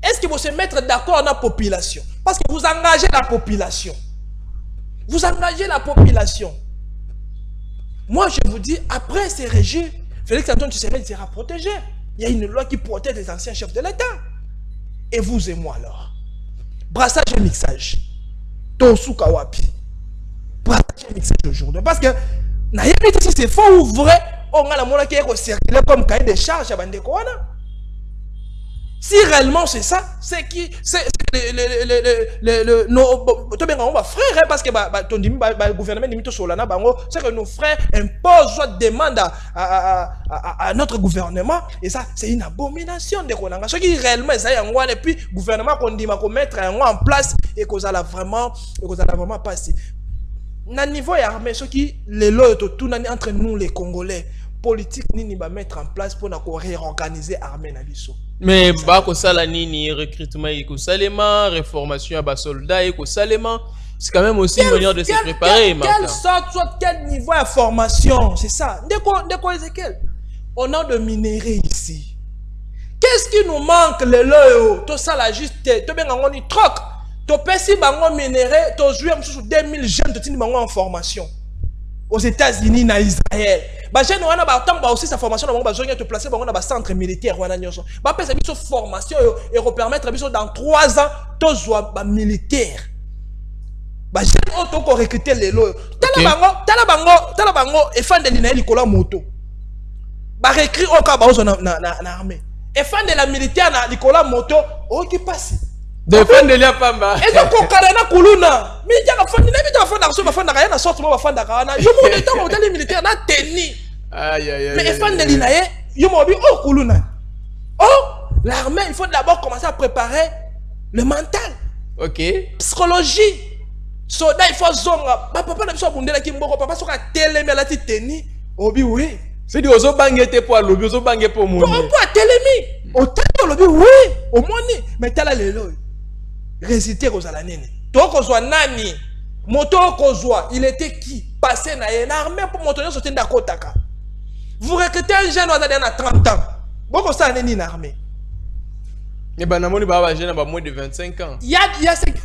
Est-ce qu'il faut se mettre d'accord dans la population? Parce que vous engagez la population. Vous engagez la population. Moi, je vous dis, après ces régimes, Félix Antoine Tshisekedi sera protégé. Il y a une loi qui protège les anciens chefs de l'État. Et vous et moi, alors. Brassage et mixage. Tosu Kawapi. Brassage et mixage aujourd'hui. Parce que, si c'est faux ou vrai, on a la monnaie qui est circulée comme cahier de charges à Bandekouana. Si réellement c'est ça, c'est qui c'est nos frères parce que le gouvernement limite Solana bango, c'est que nos frères imposent soit demandent à notre gouvernement et ça c'est une abomination de konanga. Ce qui réellement ça y a et puis gouvernement qu'on dit qu'on mettre en place et qu'on a vraiment passer. Na niveau armé ce qui les lois tout entre nous les Congolais politique nini va mettre en place pour réorganiser l'armée na biso. Mais bako sala nini recrutement iko salema, réformation à bas soldats iko salema, c'est quand même aussi une manière de se préparer. Quelle sorte, soit quel niveau de formation, c'est ça. Ndeko Ezekiel, on a de minerais ici. Qu'est-ce qui nous manque le loyo? Tout ça la juste, tu bien on y troc. Tu pèses bango minerais, tu joues sur 2000 jeunes de tini bango en formation. aux États-Unis, na Israël. Bah jeune wana ba tant ba aussi sa formation na bango ba zonga te placer bango na ba centre militaire wana nyonso. Ba pesa biso formation et repermettre biso dans 3 ans to zo ba militaire. Bah jeune auto ko recruter lelo. Tala bango et fan de l'inaeli kola moto. Ba recruter au ka ba ozo na armée. Et fan de la militaire na likola moto o qui passe. Défendre les pamba. Et donc on carena kuluna. Militaire a fan de la fan d'argent, fan d'argent na sorte mo fan d'argent. Je monte temps au les militaires na tenni. Aïe aïe aïe. Mais fan de l'inae, yo mo bi o kuluna. Oh, l'armée, il faut d'abord commencer à préparer le mental. OK. Psychologie. Soda il faut zonga. Papa na biso bundela ki mboko papa soka telemi la ti tenni. Obi oui. C'est dit ozo bangete pour lobby, ozo bangé pour mon. On peut telemi. Au temps lobby oui, au moni. Mais tala lelo. Résulter aux alanene. Toi kozwa nani? Moto kozwa, il était qui? Passé na l'armée pour monter sur Tendakotaka. Vous recrutez un jeune à 30 ans. Beaucoup ça n'est ni armée. Mais ben namoni ba jeune ba moins de 25 ans. Il y a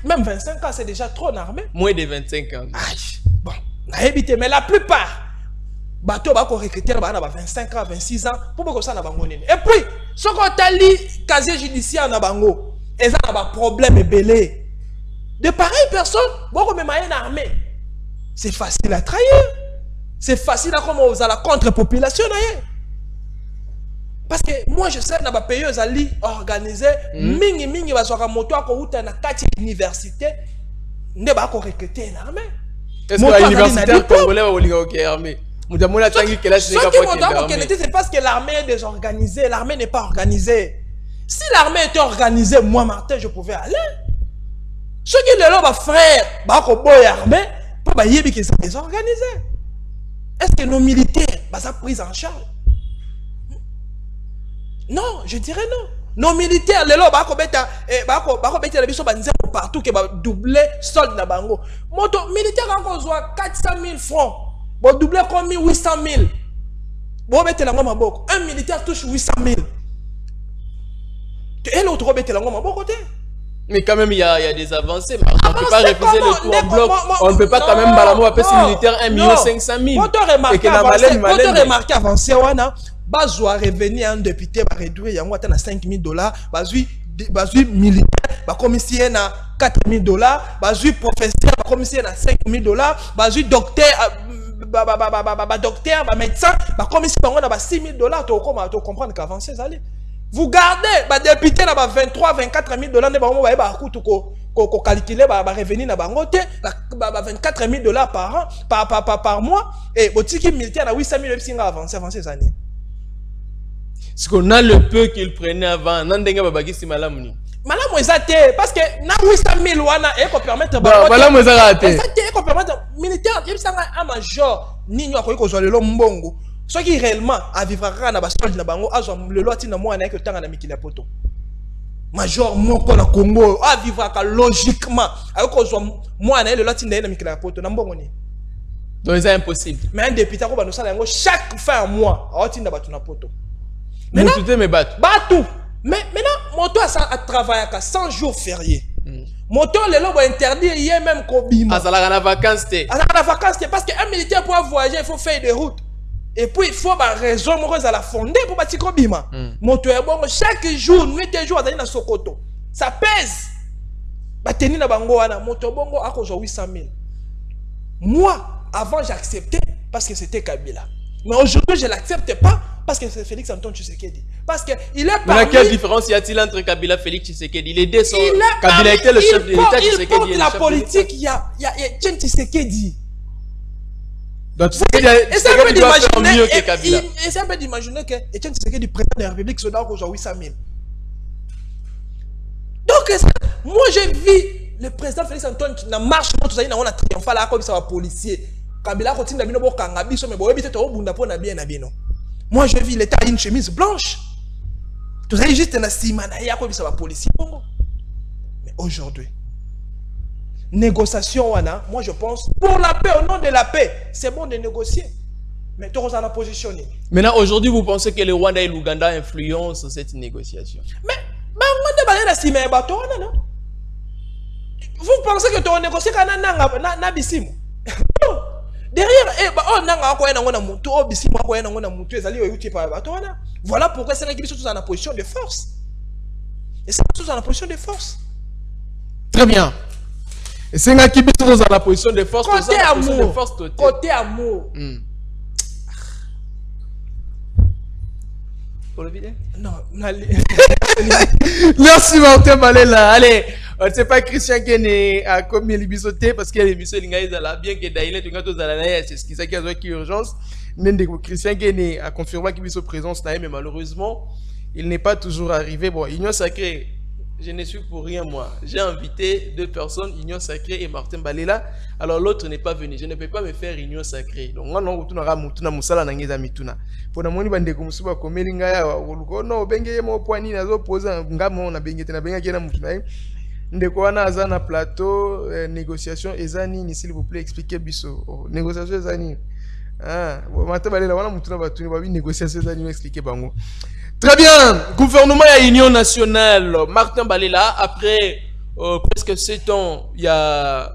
même 25 ans c'est déjà trop en armée. Moins de 25 ans. Aïe. Bon, na évité mais la plupart bateau ba ko recruter ba na 25 ans, 26 ans pour beaucoup ça na bango nini. Et puis, ce qu'on t'a li casier judiciaire na bango. Et ça a un problème belé. De pareilles personnes, beaucoup même en armée. C'est facile à trahir. C'est facile à comment vous allez la contre-population. Parce que moi je sais que les pays organisés, mingi va sur un moto à côté na 4 universités, ne va pas recruter en armée. Est-ce que l'université congolais va recruter en armée? C'est parce que l'armée est désorganisée, l'armée n'est pas organisée. Si l'armée était organisée, moi, Martin, je pouvais aller. Ceux qui sont là, frère, l'armée, pas qu'ils sont désorganisés. Est-ce que nos militaires sont pris en charge? Non, je dirais non. Nos militaires, les lois, partout qui va doubler solde na bango. Moto militaire quand on soit 400 000 francs, bon doubler comme 800 000. Bon mettre la main boko. Un militaire touche 800 000. Et l'autre rebête la côté. Mais quand même, il y a des avancées. On ne peut pas refuser le tout en bloc. On ne peut pas quand même balamer à passer militaire 1 500 000. Quand on remarque avancé, Bazoua revenir un député va réduire à 5 000 $. Bazoui militaire va commissionner à 4 000 $. Bazoui professeur va commissionner à 5 000 $. Bazoui docteur. Docteur, médecin, va commissionner à 6 000 $. Tu comprends qu'avancer, ça allait. Vous gardez, député na 23, 24 000 $, ne ba mo ba ko calculer ba revenu na bango te, 24 000 $ par an, par mois et botiki militaire na 800 000 singa avancer ces années. Ce qu'on a le peu qu'il prenait avant, nandenga babaki si malamuni. Malamu ezate parce que na 800 000 wana e ko permettre ba malamu ezate. Ezate e ko permettre militaire yebisanga un major ninyo akoyi ko zwa lelo mbongo. Ce qui réellement a vivre na basolde na bango azo le loti na mwana ke tanga na mikila poto. Major moko na Congo a vivre logiquement ayoko zo mwana le loti na mikila poto na mbongo ni. Donc c'est impossible. Mais un député ko ba no sala yango chaque fin mois aoti na batu na poto. Maintenant tout me battu. Batu. Mais maintenant moto a travaillé à 100 jours fériés. Moto le lobo interdit hier même kobima. Azala na vacances té. Azala na vacances té parce que un militaire pour voyager il faut faire des routes. Et puis il faut ba raison morosa à la fonder pour bâtir kobima. Moto est bon chaque jour, nuit et jour azali na Sokoto. Ça pèse. Ba teni na bango wana moto bongo akozo 800 000. Moi avant j'acceptais parce que c'était Kabila. Mais aujourd'hui je l'accepte pas parce que c'est Félix Antoine Tshisekedi. Parce que il est parmi... Mais quelle différence y a-t-il entre Kabila et Félix Tshisekedi? Les deux sont... Kabila était le chef de l'État, Tshisekedi il porte la politique, il y a Tshisekedi. Donc Tshisekedi doit faire mieux que Kabila. Et c'est un peu d'imaginer que Etienne Tshisekedi, président de la République, se donne aujourd'hui 800 000. Donc moi je vis le président Félix Antoine qui n'a marche pas, tout ça, il a triomphé là comme ça va policier. Kabila continue à bino kanga biso mais boye bitete obunda po na bien na bino. Moi je vis l'état une chemise blanche. Tout ça juste na sima na ya ko bisa va policier bongo. Mais aujourd'hui négociation wana, moi je pense pour la paix au nom de la paix, c'est bon de négocier. Mais tu as la position. Maintenant aujourd'hui vous pensez que le Rwanda et l'Ouganda influencent cette négociation? Mais vous pensez que tu as négocié na bisimu? Derrière, voilà pourquoi c'est qu'ils sont en position de force. Et c'est tous en position de force. Très bien. Et c'est là qui sont dans la position de force. Côté amour. Côté amour. Non, merci Martin Balela. Allez, c'est pas Christian qui est à commis l'ébisoté parce qu'il y a l'émission bien que d'ailleurs tu as tous à la c'est ce qui s'est qui urgence. Christian qui est à confirmer qu'il est présence mais malheureusement il n'est pas toujours arrivé. Bon, Union Sacrée, je ne suis pour rien moi. J'ai invité 2 personnes, Union Sacrée et Martin Balela. Alors l'autre n'est pas venu. Je ne peux pas me faire Union Sacrée. Donc moi non tu n'auras mutuna musala na ngeza mituna. Pour na moni bande ko musuba ko melinga ya oluko no benge mo poani na zo poza ngamo na benge tena benga kena mutuna. Ndeko wana azana plateau négociation ezani ni s'il vous plaît expliquez biso. Négociation ezani. Ah, Martin Balela wana mutuna batuni ba négociation ezani expliquer bango. Très bien, gouvernement et Union nationale, Martin Balela, après presque 7 ans, il y a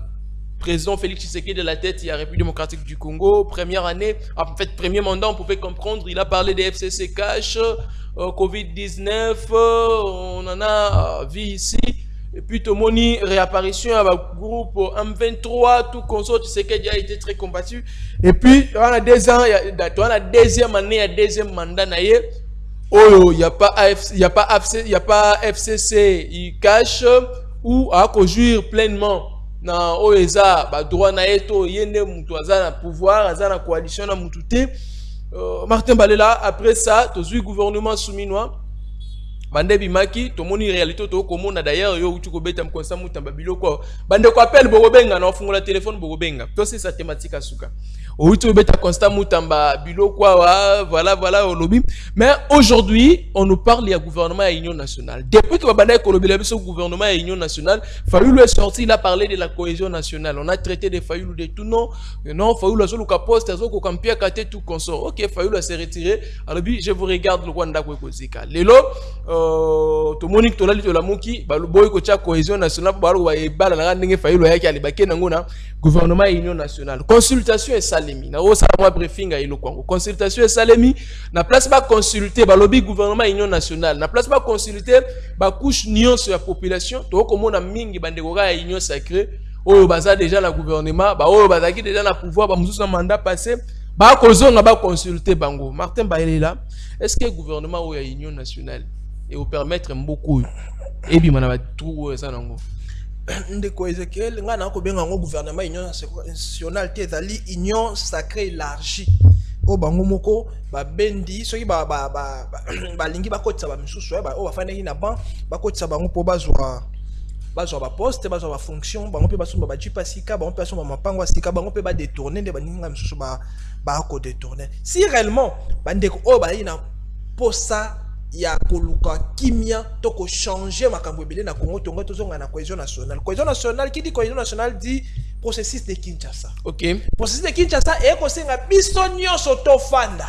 président Félix Tshisekedi de la tête, il y a République démocratique du Congo, première année, en fait premier mandat, on pouvait comprendre, il a parlé des FCC cash, Covid-19, on en a vu ici, et puis Tomoni, réapparition à groupe M23, tout consort, Tshisekedi a été très combattu, et puis on a 2 ans, on a deuxième année, il y a deuxième mandat, oh, il n'y a pas FCC, il cache ou à conjuire pleinement dans OESA, droit na eto, yende mutuaza na pouvoir, aza na coalition na mutute. Martin Balela, après ça, tout le gouvernement souminois, bande bimaki, tout le monde réalité, tout le monde d'ailleurs, yo utu ko beta mkonsa mutamba biloko. Bande ko appelle Bogobenga, na fungola téléphone Bogobenga. Tout c'est sa thématique à souka. Ouitou beta constat mutamba biloko voilà au lobby. Mais aujourd'hui, on nous parle du gouvernement et l'Union nationale. Depuis que Babanda Kolobi a vu gouvernement et l'Union nationale, Fayoulou est sorti, il a parlé de la cohésion nationale. On a traité de Fayoulou de tout non. Non, Fayoulou a solo poste, a solo campia kate tout consort. OK, Fayoulou s'est retiré. Alors je vous regarde le Rwanda ko kozika. Lelo to Monique Tolali to la Moki, ba le boy ko cha cohésion nationale ba lo ba e bala na ndenge Fayoulou yaki alibake nangona gouvernement et l'Union nationale. Consultation et salemi. Na osa moi briefing a ilo Congo. Consultation et salemi. Na place ba consulter ba lobby gouvernement et l'Union nationale. Na place ba consulter ba couche nuance sur la population. To ko mona mingi bandeko ga Union sacrée. Oyo baza déjà la gouvernement, ba oyo bazaki déjà na pouvoir ba mususu na mandat passé. Ba kozonga ba consulter bango. Martin Bayelela, est-ce que le gouvernement ou Union nationale et vous permettre beaucoup et bi mana ba tout ça nango. Ndeko Ezekiel nga na ko benga ngo gouvernement Union nationale te ezali union sacrée élargie. O bango moko ba bendi soki ba lingi ba kotisa ba misusu ba o ba fana na ban ba kotisa bango po bazwa ba poste bazwa ba fonction bango pe basomba ba jipa sika bango pe basomba mapango sika bango pe ba détourner de baninga misusu ba ko détourner. Si réellement bandeko o ba ina posa ya koluka kimia to ko changer makambo ebele na Congo tongo tozonga na cohésion nationale. Cohésion nationale qui dit cohésion nationale dit processus de Kinshasa. OK. Processus de Kinshasa et ko senga biso nyonso to fanda.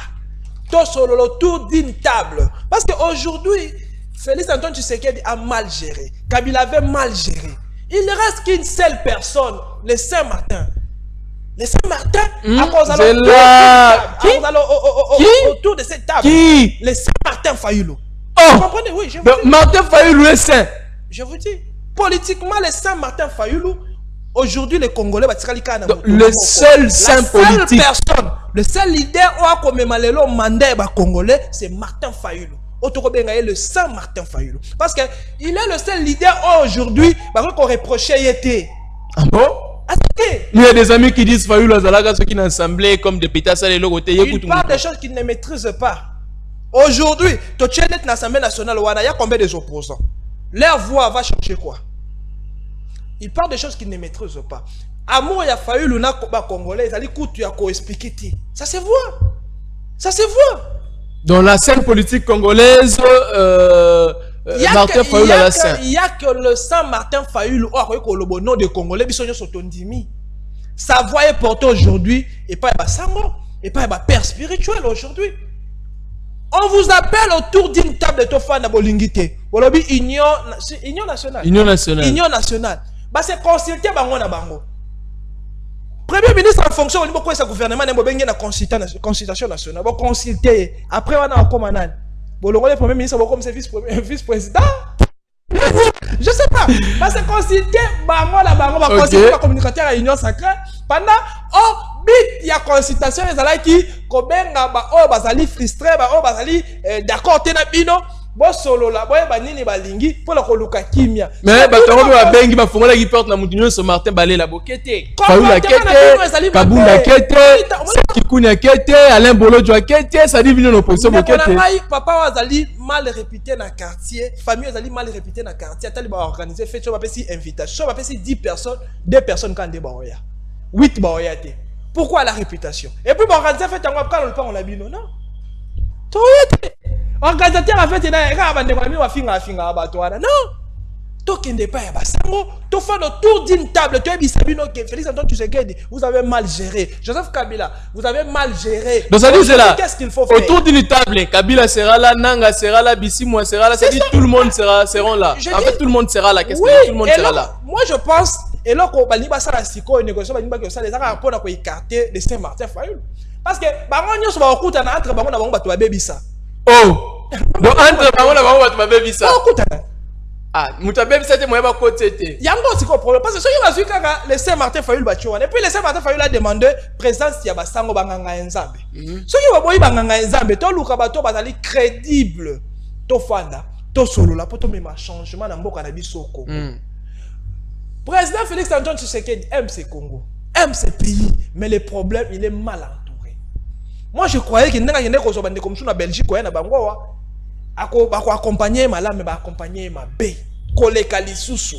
To solo autour d'une table parce que aujourd'hui Félix Antoine Tshisekedi a mal géré. Kabila avait mal géré. Il ne reste qu'une seule personne, le Saint-Martin. Le Saint-Martin, à cause autour de cette table. Qui? Le Saint-Martin Fayoulou. Oh! Vous comprenez? Oui, je vous dis. Martin Fayoulou est saint. Je vous dis. Politiquement, le Saint-Martin Fayoulou, aujourd'hui, les Congolais, le seul saint politique. Personne, le seul leader qui a commémoré le mandat congolais, c'est Martin Fayoulou. Le Saint-Martin Fayoulou. Parce qu'il est le seul leader aujourd'hui qu'on reprochait était. Ah bon? Il y a des amis qui disent Fayoulou Azalaga, ceux qui n'ont assemblé comme député, ça les logotés. Il parle des choses qu'il ne maîtrise pas. Aujourd'hui, tu es dans l'Assemblée nationale, il y a combien d'opposants? Leur voix va changer quoi? Il parle des choses qu'il ne maîtrise pas. Amour, il y a Fayoulou na congolais, ça dit que tu as expliqué. Ça se voit. Ça se voit. Dans la scène politique congolaise, Martin Fayoulou à la scène. Il n'y a que le Saint-Martin Fayoulou, le nom de Congolais, ils sont tondimi. Sa voix est portée aujourd'hui, et pas un sango, et pas un père spirituel aujourd'hui. On vous appelle autour d'une table de tofa na bolingité. Union nationale. Union nationale. Union nationale. Bah c'est consulter bango na bango. Premier ministre fonction au niveau quoi ça gouvernement n'est pas na consultation nationale bon consulter après on a comme anan bon le premier ministre comme c'est vice-président je sais pas parce que consulter bango la bango va consulter la communicateur à union sacrée pendant bit ya consultation ezala ki kobenga ba o bazali frustré ba o bazali d'accord te na bino bo solo la boye banini balingi pour la koluka kimia mais ba tongo ba bengi ba fongola ki porte na mutunyo so Martin Balé la bokete Fayoula kete Kabunda kete Kikunya kete Alain Bolo Joa kete ça dit vino l'opposition bokete papa wazali mal réputé na quartier famille wazali mal réputé na quartier tali ba organiser fête so ba pesi invitation ba pesi 10 personnes 2 personnes quand de baoya 8 baoya te pourquoi la réputation et puis ba organiser fête ngwa quand le pas on la bino non toyete organisateur a fait non tokende pas ya basango to faire le tour d'une table to bisabino que Félix Antoine Tshisekedi vous avez mal géré Joseph Kabila vous avez mal géré donc ça dit c'est là qu'est-ce qu'il faut faire autour d'une table Kabila sera là Nanga sera là Bisimwa sera là ça dit tout le monde seront là en fait tout le monde sera là qu'est-ce que tout le monde sera là moi je pense et là ko bali ba sala siko négociation bali ba ko sala za rapport na ko écarter de Saint-Martin Fayoul parce que bango nyoso ba okuta na entre bango na bango bato babebisa oh donc entre bango na bango bato babebisa okuta ah mutabebisa te moya ba côté te yango siko problème parce que soki bazui kaka le Saint-Martin Fayoul bachowana et puis le Saint-Martin Fayoul a demandé présence ya basango banganga nzambe soki baboyi banganga nzambe to luka bato bazali crédible to fanda to solo la poto mema changement na mboka na bisoko Président Félix Antoine Tshisekedi aime ce Congo, aime ce pays, mais le problème, il est mal entouré. Moi, je croyais qu'il n'y a pas de comme ça en Belgique, il y a accompagner ma lame, mais accompagner ma bé. Koleka lisusu.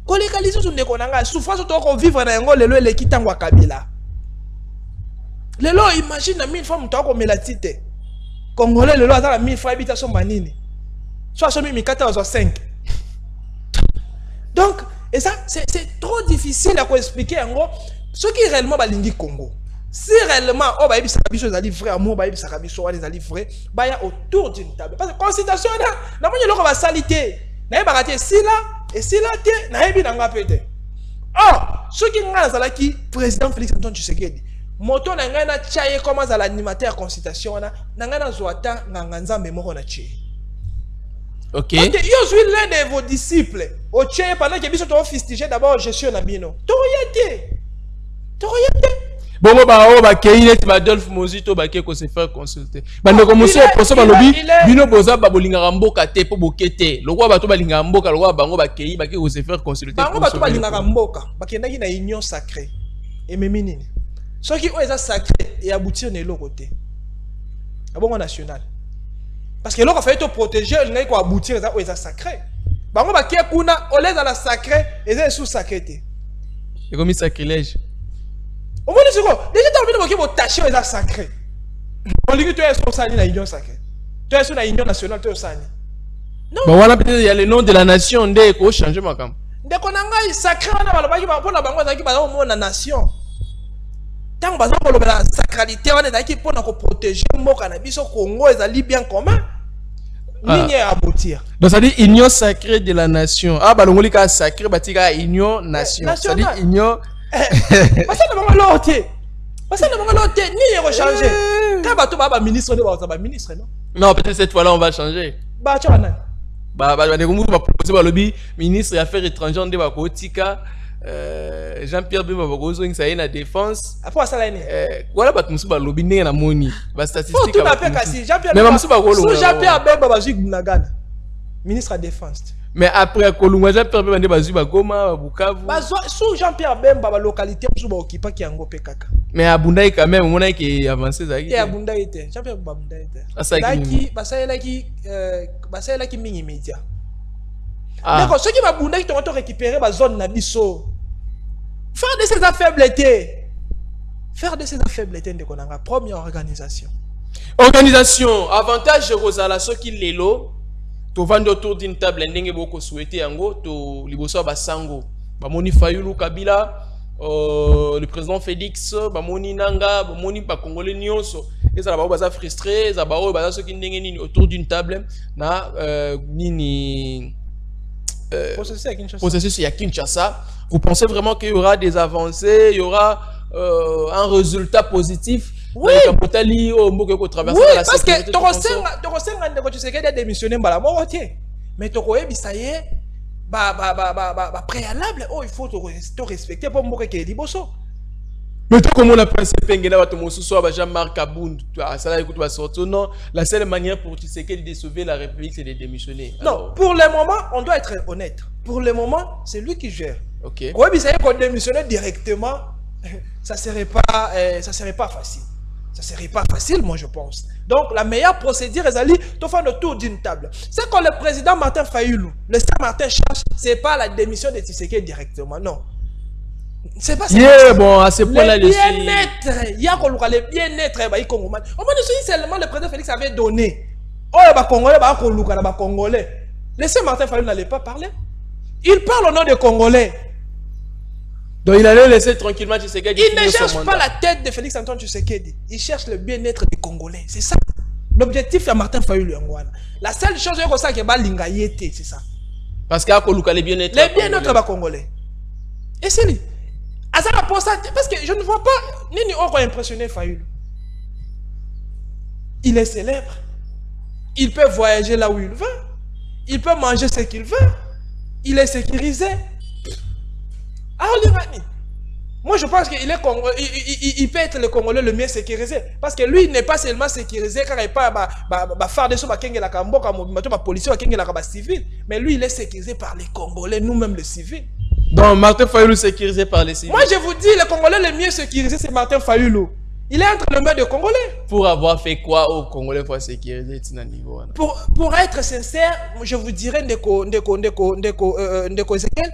Koleka lisusu ne konanga souffrance to ko vivre na ngo lelo le kitangwa Kabila. Lelo imagine na 1000 fois mto ko melatite. Congolais lelo azala 1000 fois habita so manini. Soit so 1405. Donc et ça, c'est trop difficile à expliquer en gros. Ce qui est réellement balingi Congo. Si réellement, oh, bah, il y a vrai amour, bah, il y a vrai, bah, il y a autour d'une table. Parce que consultation, là, il y a une salité. Il y a si là, et si là, il y a une pété. Oh, ce qui est qui président Félix Antoine Tshisekedi. Moto na ngana chaye comment à l'animateur consultation na ngana zoata na nganza mémoire na chaye. Ok. Parce que yo suis l'un de vos disciples. Au Tchè, pendant que biso to fustigé d'abord gestion na bino. Toriete. Bon ba keine ti Adolphe Mozito ba ke ko se faire consulter. Bande ko muso poso ba lobi bino boza ba bolinga mboka te po bokete. Lokwa bato balinga mboka lokwa bango ba kei ba ke ko se faire consulter. Bango bato balinga mboka. Ba kendaki na union sacrée. Et memi nini. Ce qui est sacré et aboutir na lo côté. Abongo national. Parce que l'on a fait te protéger, il n'a pas aboutir à ça sacré. Bango ba kia kuna on les à la sacré et c'est sous sacré. C'est comme sacrilège. Au moins c'est quoi? Déjà t'as envie de me tâcher aux sacré. On dit que tu es sur sani la union sacrée. Tu es sur la union nationale tu es sani. Non. Bah voilà peut-être il y a le nom de la nation dès qu'on change ma cam. Dès qu'on a un sacré on a pas qui va pour la bango ça qui va au monde la nation. Tant baza pour la sacralité on est qui pour nous protéger mboka na biso Congo ezali bien commun. Ligne à aboutir. Donc ça dit union sacrée de la nation. Ah bah l'ongoli ka sacré batika union nation. Ça dit union. Parce que nous avons l'autre. Parce que nous avons l'autre ni rechanger. Quand bato ba ministre ba ministre non. Non peut-être cette fois-là on va changer. Bah tu vois. Bah de komu ba proposer ba lobby ministre des affaires étrangères de ba kotika. Jean-Pierre Bemba bakozo ngisa ina défense après ça là ni voilà ba tumusu ba lobby ndenge na moni ba statistique tout à fait kasi Jean-Pierre Bemba musu ba kolo Jean-Pierre Bemba bazui Bunagana ministre de défense mais après Kolungwa Jean-Pierre Bemba ndé bazui ba Goma ba Bukavu sous Jean-Pierre Bemba ba localité musu ba okipa ki yango pe kaka mais Abundai quand même on a qui avancé ça et Abundai était Jean-Pierre Bemba Abundai était basayela ki mingi média d'accord ceux qui va Abundai qui ont récupérer ba zone na biso. Faire de ces affaiblités. Faire de ces affaiblités de konanga première organisation. Organisation avantage Rosala ceux qui lelo to vendre autour d'une table ndenge boko souhaiter yango to liboso basango bamoni Fayoulou Kabila le président Félix bamoni Nanga bamoni ba congolais nyonso ezala ba baza frustré za ba baza ceux qui ndenge nini autour d'une table na nini processus à Kinshasa. Vous pensez vraiment qu'il y aura des avancées, il y aura un résultat positif. Oui. Oui, parce que tu sais qu'il a démissionné, mais tu sais préalable, il faut te respecter pour moi que est bosso. Mais comme on a pensé Jean-Marc Abound, non, la seule manière pour Tshisekedi de sauver la République, c'est de démissionner. Non, pour le moment, on doit être honnête. Pour le moment, c'est lui qui gère. Ok. Oui, ça y est, qu'on démissionne directement, ça serait pas facile. Ça serait pas facile, moi je pense. Donc la meilleure procédure est d'aller tout faire le tour d'une table. C'est quand le président Martin Fayoulou, le Star Martin cherche, c'est pas la démission de Tshisekedi directement, non. C'est pas ça. Bon, à ce point-là, le bien-être, il y a le bien-être, il Congolais. Au moins, seulement le président Félix avait donné. Oh, les Congolais, laissez Martin Fayoulou n'allait pas parler. Il parle au nom des Congolais. Donc il allait laisser tranquillement Tshisekedi. Il ne cherche pas la tête de Félix Antoine Tshisekedi. Il cherche le bien-être des Congolais. C'est ça. L'objectif de Martin Fayoulou. La seule chose que c'est que c'est ça. Parce qu'il y a le bien-être. Le bien-être des Congolais. Et c'est lui. Parce que je ne vois pas ni encore impressionné Fayoulou. Il est célèbre. Il peut voyager là où il veut. Il peut manger ce qu'il veut. Il est sécurisé. Moi je pense qu'il il peut être le Congolais le mieux sécurisé. Parce que lui il n'est pas seulement sécurisé car il n'est pas faire des choses la police la civil. Mais lui il est sécurisé par les Congolais, nous-mêmes les civils. Donc Martin Fayoulou sécurisé par les civils. Moi je vous dis, le Congolais le mieux sécurisé c'est Martin Fayoulou. Il est entre les mains des Congolais. Pour avoir fait quoi aux Congolais pour sécuriser niveau? Pour être sincère, je vous dirais Ndeko Ezekiel,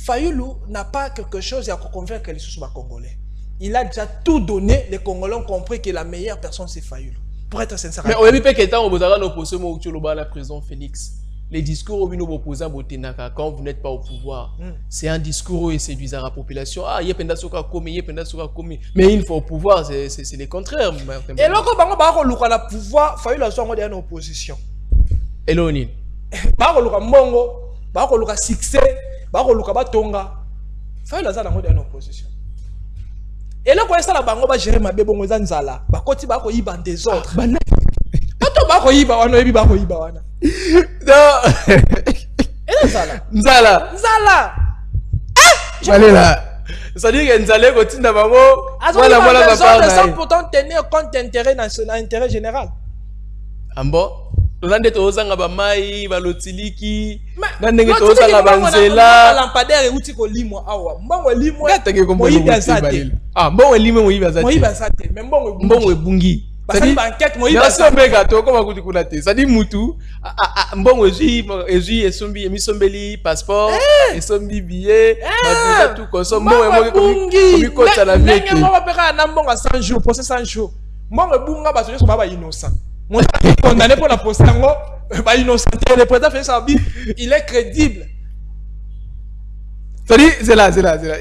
Fayoulou n'a pas quelque chose à convaincre les Congolais. Il a déjà tout donné. Les Congolais ont compris que la meilleure personne c'est Fayoulou. Pour être sincère. Mais au début, la prison Félix. Les discours au bino opposant quand vous n'êtes pas au pouvoir, c'est un discours et séduisant la population. Ah, il y a mais une fois au pouvoir, c'est le contraire. Et là, quand on va au pouvoir, Fayoulou a en opposition. Et l'oni. Mongo, succès, batonga. Fayoulou a en opposition. Et là, quand ça la bango va gérer ma bébé nzala, ba koti ba ko yiba des autres. Nzala. Allez là. C'est-à-dire que Nzala continue bango. Voilà, sans pourtant tenir compte d'intérêt national, intérêt général. Ambo. Tolande tozanga ba mai ba lotiliki. Nandenge tozanga ba nzela. Lampadaire uti ko limwa awa. Mbongo limwa. Ah, mbongo limwa moyiba zate. Moyiba zate, mais mbongo ebungi. C'est banquette moyiba. Ça dit mutu mbongo ezui esombi emisombeli passeport esombi billet visa tout consomme mbongo ebungi kota la vie que mbongo peka na mbongo 100 jours procès 100 jours mbongo ebunga ba so ba innocent mon condamné pour la postango ba innocent le président fait ça il est crédible. Ça dit c'est là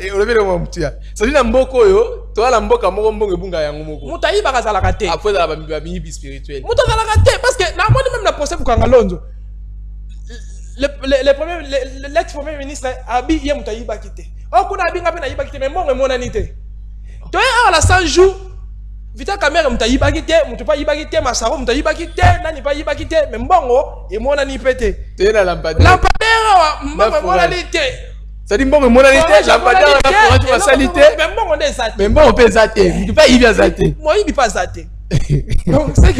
et on le veut le mutia ça dit na mboko yo to la mboka moko mbongo ebunga yango moko mutayi bakazala kate après la bami spirituel mutazala kate parce que na moni même la procès pour Kangalonzo l'ex-premier ministre abi ye mutayi bakite o kuna abi ngapi na yibakite mais mbongo emonani te to ya la 100 jours vita kamera mutayi bakite mutupa yibakite masaro mutayi bakite nani pa yibakite mais mbongo emonani pete te na lampadaire mbongo emonani te. Ça dit bon mais monalité lampadaire na pour la salité mais bon on est zaté mais bon on peut zater tu pas y bien zater moi il pas zater donc c'est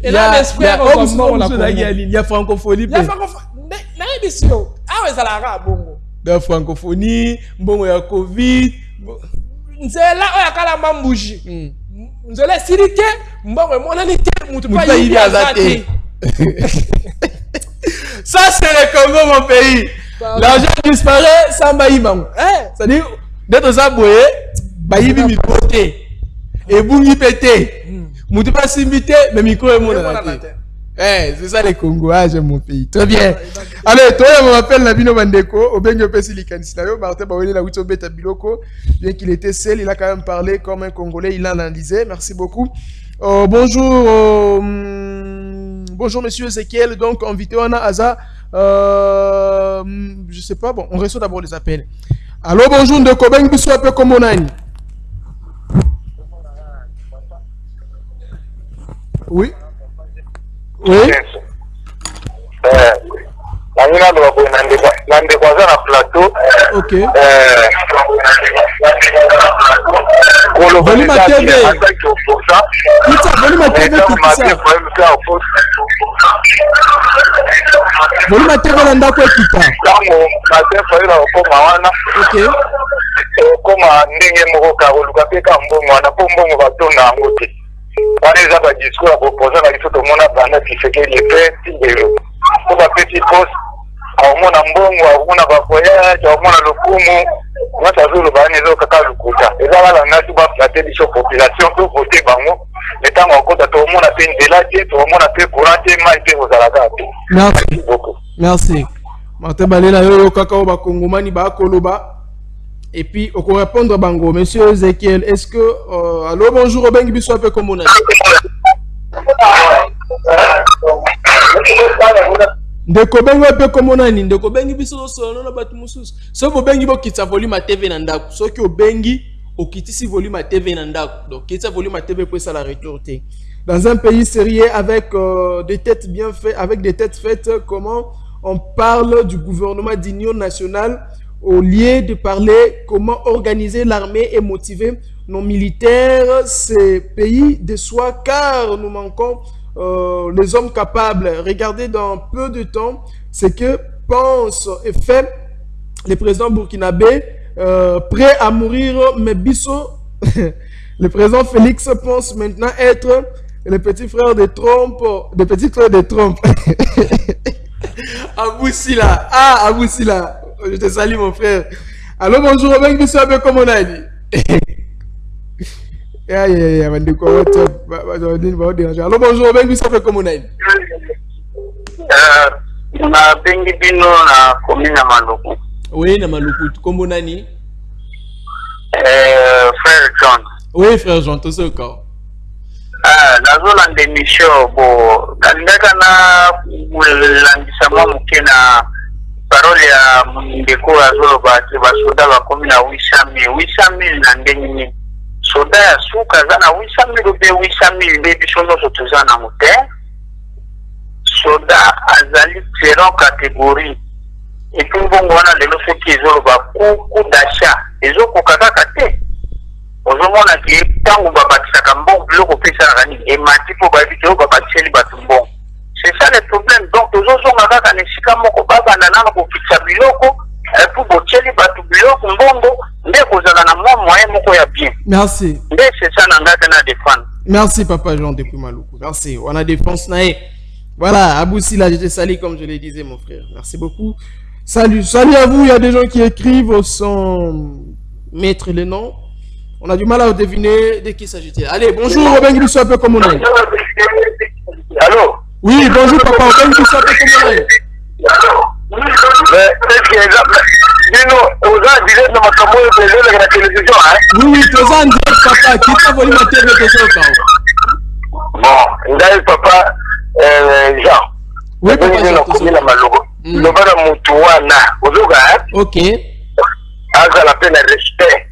et là l'espoir il y a francophonie il y a francophonie na émission ah ça la ra bongo de francophonie bongo ya covid nzela oya kala mambuji nzela silité mbongo monanité mutu pas y bien zater. Ça c'est le Congo mon pays. L'argent disparaît sans baïbang. C'est-à-dire, d'être saboué, baïbi mikoté. Et boungi pété. Mouti pas s'imiter, mais micro est mon tête. C'est ça les Congolais, j'aime mon pays. Très bien. Allez, toi, on m'appelle Nabino Bandeko. Au Bengo Pesili Kanisinayo. Martin Bawele na Wito Beta Biloko. Bien qu'il était seul, il a quand même parlé comme un Congolais. Il l'a analysé. Merci beaucoup. Bonjour. Bonjour, monsieur Ezekiel. Donc, invité on a Aza. Je sais pas, bon, on reçoit d'abord les appels. Allô, bonjour, de Kobeng, bisou un peu comme on a. Oui. Oui. Nangina ndo babo nande kwa na plateau. OK. Volume TV. Volume TV kitisa. Volume TV na ndako ekita. Tango matefa ila okoma wana. OK. Okoma ndenge moko ka oluka pe ka mbongo wana po mbongo batonda ngote. Wana eza ba discours proposer na biso to mona banda Tshisekedi fait tingelo. Ko ba petit poste aumona mbongo aumona ba voyage aumona lokumu ngata zulu bani zo kaka lukuta ezala la ngati ba flatter biso population to voter bango metango akota to mona pe ndela te to mona pe courant te mai te ozalaka te. Merci beaucoup. Merci. Martin Balela yo kaka ba kongomani ba koloba. Et puis, on peut répondre à Bango. Monsieur Ezekiel, est-ce que... allô, bonjour, Obengi Bisso, un peu comme on a. Ndeko Bengi un peu comme on a. Ndeko Bengi Bisso, on a battu Moussous. Sauf Obengi Bo qui t'a volume à TV Nandaku. Sauf que Obengi, au qui t'a volume à TV Nandaku. Donc, qui t'a volume à TV pour ça la retourner. Dans un pays sérieux avec des têtes bien faites, avec des têtes faites, comment on parle du gouvernement d'union nationale au lieu de parler comment organiser l'armée et motiver nos militaires, ces pays de soi, car nous manquons les hommes capables. Regardez dans peu de temps ce que pense et fait le président burkinabé, prêt à mourir, mais Bisso, le président Félix pense maintenant être le petit frère de Trump, le petit frère de Trump. Abou Sila, Abou Sila. Je te salue mon frère. Allô, bonjour, Obengi Bisso, comment on a dit? Allô, bonjour, Obengi Bisso, comment on a dit? Na bengi bino na komina Maluku. Oui, na Maluku, comment on a dit? Frère John. Oui, frère John, tout ce cas. Nazola ndemisho bo kandaka na landisa mwa mukena parole ya ndeko azolo ba soda ba komi na 800,000 na ndenge soda ya suka za na 800,000 be 800,000 be biso nyonso toza na mote soda azali zero catégorie epi mbongo wana lelo soki ezoloba kuku dasha ezokoka kaka te ozomona ki ntango babakisaka mbongo biloko opesalaka nini emati mpo bayebi te oyo babakiseli bato mbongo. C'est ça le problème. Donc, nous avons un nesika moko babana na kokitsa biloko pour bocheli batu biloko mbongo nde kozala na mwa moyen moko ya bien. Merci. Nde c'est ça na ngaka na défendre. Merci Papa Jean depuis Maluku. Merci. On a défense nae. Voilà, Abou Sila, je te salue comme je le disais mon frère. Merci beaucoup. Salut, salut à vous. Il y a des gens qui écrivent sans mettre les noms. On a du mal à deviner de qui s'agit-il. Allez, bonjour Obengi Bisso, un peu comme on est. Allô? Oui, bonjour papa, Obengi Bisso, un peu comme on est. Mais est-ce qu'il y a dis-nous, aux gens disaient que ma camoufle est de la télévision, hein? Oui, tu es en direct papa, qui t'a volé ma télé de ce temps? Bon, d'ailleurs papa, Jean. Oui, papa Jean. Le bara mutuana, hein? Ok. Asa la peine de respect.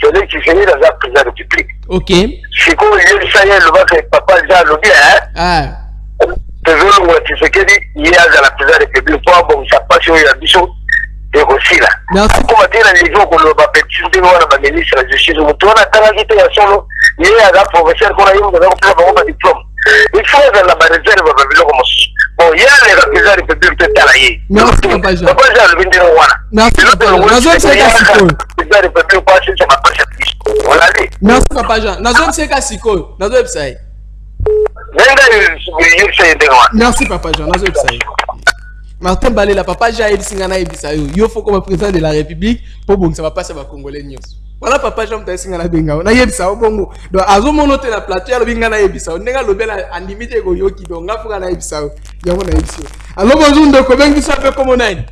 Celui qui finit dans la prison de public. Ok. Si vous voulez, ça y est, le bac papa Jean le bien, hein? Ah. Toujours, tu sais qu'il y a dans la prison de public, bon, ça passe sur la bichon. Et aussi là. Merci. Comment dire les gens qu'on va petit de la ministre de la justice, on tourne à la vie à solo, il y a un professeur qu'on a eu dans un diplôme. Il faut dans la réserve de la comme bon, il y a les représentants de public de Talaye. Merci papa Jean. Papa Jean le 21 wana. Merci papa Jean. Nazon seka sikoyo. Les public pas sur ma page de voilà allez. Merci papa Jean. Nazon seka sikoyo. Nazo website. Merci papa Jean. Nazo website. Martin Balela, papa Jean Singana Ebisayo. Yo faut comme président de la République pour bon ça va passer à Congolais news. Voilà papa Jean Singana Benga. Na Ebisayo bongo. Donc azo monote na plateau ya Benga na Ebisayo. Nenga lobela andimite go yoki donc ngafuka na Ebisayo. Yango na Ebisayo. Alors bonjour ndeko bengi ça fait comme nani?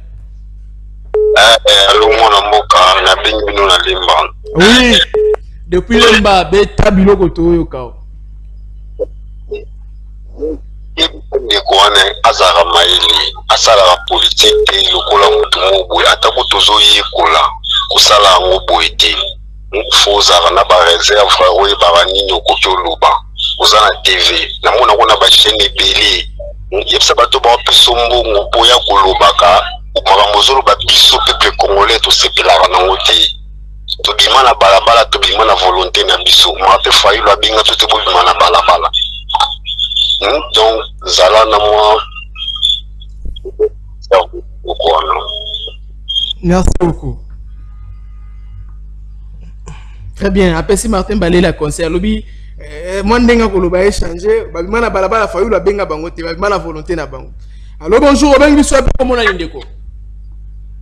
Allô mon mboka na bengi no na limba. Oui. Depuis lemba beta biloko to yo kao. Ndekwane azara maili asala la politique lokola mutu moboye atako tozo yekola kusala ngo boyete mufozara na ba reserve oye ba nini okokyo loba oza na TV na mona kona ba chaîne ebele yebisa bato ba peso mbongo po ya kolobaka makambo zoloba biso peuple congolais to sepelaka nango te tobima na balabala tobima na volonté na biso mape Fayulu abenga to te bobima na balabala donc zala na moi. Merci beaucoup. Très bien. Après si Martin Balé la conseil lobby moi ndenga koloba échanger babima na balabala Fayulu abenga bango te babima na volonté na bango. Allô bonjour obengi biso ape comme on a indeko.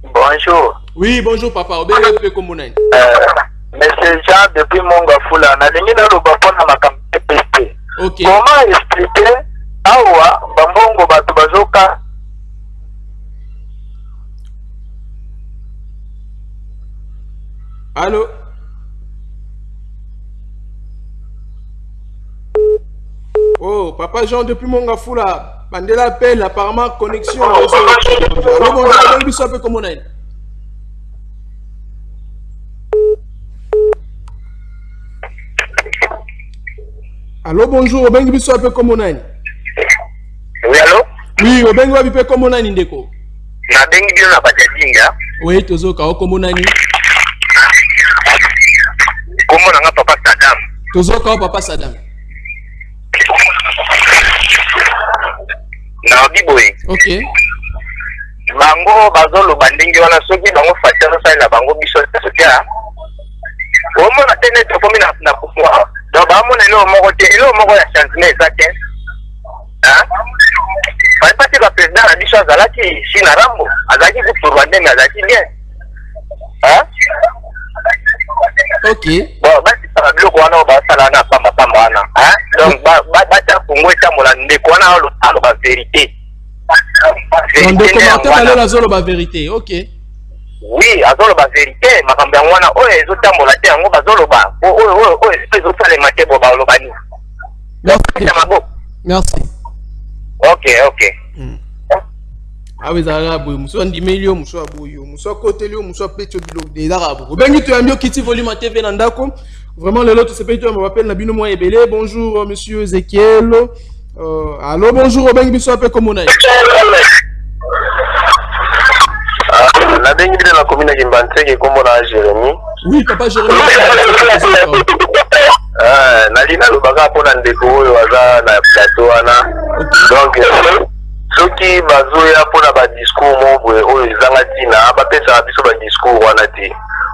Bonjour. Oui, bonjour papa, obengi ape comme on a. Monsieur Jean depuis Mongafula na lingi na loba pona makambo PSP. OK. Comment expliquer awa bambongo bato bazoka. Allô? Oh, papa Jean depuis Mongafula. Bandela appelle, apparemment connexion. Allô, bonjour, obengi biso ape comme on a. Allô, bonjour, obengi biso ape comme on a. Oui, allô? Oui, obengi wa bipe comme on a ndeko. Na bengi bio na bajadinga. Oui, tozoka o comme on a ni. Comment na papa Saddam? Tozoka o papa Saddam. Na biboy. OK. Bango bazolo bandingi wana soki bango fatero sai na bango biso sokia. Omo na tene to komi na pouvoir. Donc ba mona no moko te, elo moko ya changement ezake. Hein? Pas que le président a dit chose à la qui si na rambo, azaki ku pour vendre mais azaki bien. Hein? OK. Bon, ba ti para biloko wana ba sala na pamba wana. Hein? Donc ba ta kongo eta mola ndeko wana alo ba vérité. On doit commenter parler la zone la vérité. OK. Oui, azolo ba vérité, makambo wana oyo ezotambola te yango bazoloba. Oyo ezosala mate bo ba lobani. Merci. OK. Ah oui, Zarabu, Moussa Ndimilio, Moussa Bouyo, Moussa Kotelio, Moussa Petro Bilo, des Arabes. Bengi tu as mieux quitté volume TV Nandako. Vraiment, le lot, c'est pas tu m'appelle Nabino Moye Belé. Bonjour, monsieur Ezekiel. Allô, bonjour, Bengi Bisso, appelle comme on a. La bengi de la commune de Mbanteke, comme on a Jérémy. Oui, papa Jérémy. Nalina Lubaka pour l'andeko, Waza, na plateau, Anna. Donc, soki bazoya pona ba discours mobwe oyo ezanga tina bapesa biso ba discours wana te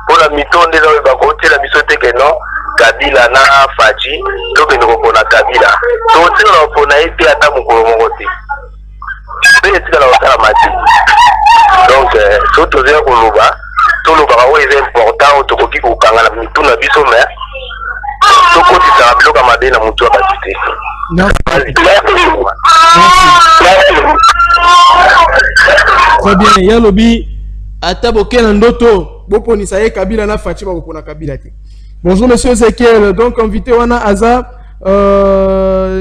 pona mitonde za ba kotela biso te ke no Kabila na Fachi to ke ndoko pona Kabila to tina na pona ete ata mukolo moko te be tika la wakala mati donc so tozoya koloba to loba oyo est important to koki kokanga na mituna biso mais to kotisa biloka mabe na mutu akatite. Très bien, Yalobi, Ataboke Nandoto, Boponi Saye Kabila na Fatima Bopona Kabila. Bonjour monsieur Ezekiel, donc invité Wana Aza,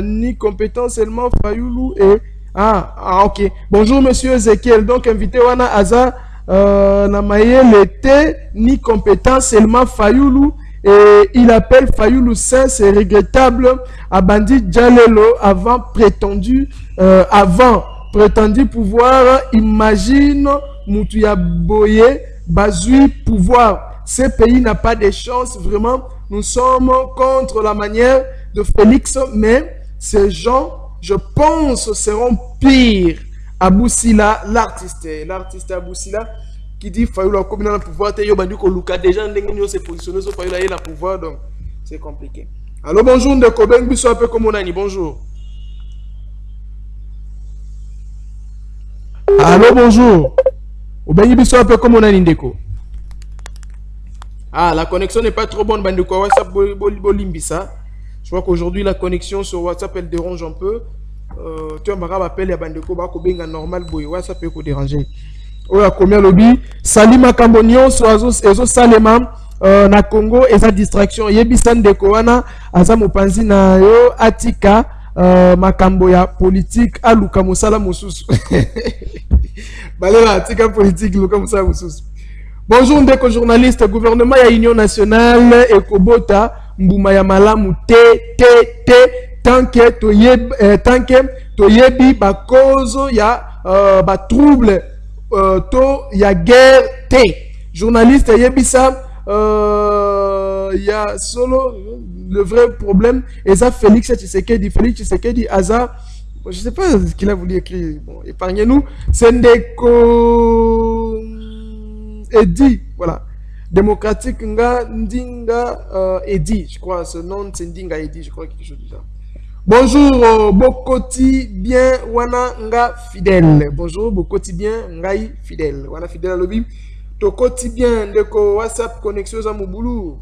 ni compétence seulement Fayulu et... ok. Bonjour monsieur Ezekiel, donc invité Wana Aza, Namaye l'été, ni compétence seulement Fayulu. Et il appelle Fayulu Saint, c'est regrettable, à Bandit Djalelo, avant prétendu pouvoir, imagine Moutouya Boye, Bazui pouvoir. Ce pays n'a pas de chance, vraiment, nous sommes contre la manière de Félix, mais ces gens, je pense, seront pires. Abou Sila, l'artiste Abou Sila, qui dit Fayulu a commis dans le pouvoir, te yobandi ko luka déjà ndenge s'est positionné sur Fayulu a le pouvoir, donc c'est compliqué. Allô, bonjour Ndeko Ben Biso un peu comme on a dit, bonjour. Allô, bonjour. Ben Biso un peu comme on a dit Ndeko. Ah, la connexion n'est pas trop bonne, Bandeko WhatsApp Bolimbisa. Je crois qu'aujourd'hui la connexion sur WhatsApp elle dérange un peu. Tu as un appel à Bandeko Bako Benga normal, WhatsApp peut déranger. Oya combien lobby Salima Kambonio ezo salema na Congo eza distraction yebisan de koana aza mopanzi na yo atika makambo ya politique aluka musala mususu balela atika politique luka musala mususu. Bonjour ndeko journaliste gouvernement ya Union nationale ekobota mbuma ya malamu tant que toyebi ba cause ya ba trouble to ya guerre te. Journaliste yebi ça ya solo le vrai problème et ça Félix Tshisekedi Aza. Je sais pas ce qu'il a voulu écrire. Bon, épargnez-nous. Sendeko Edi, voilà. Démocratique nga Ndinga Edi, je crois. Ce nom c'est Ndinga Edi, je crois quelque chose de ça. Bonjour, Bokoti bien wana nga fidèle. Bonjour, Bokoti bien ngai fidèle. Wana fidèle à lobby. Tokoti bien ndeko WhatsApp connexion za Mubulu.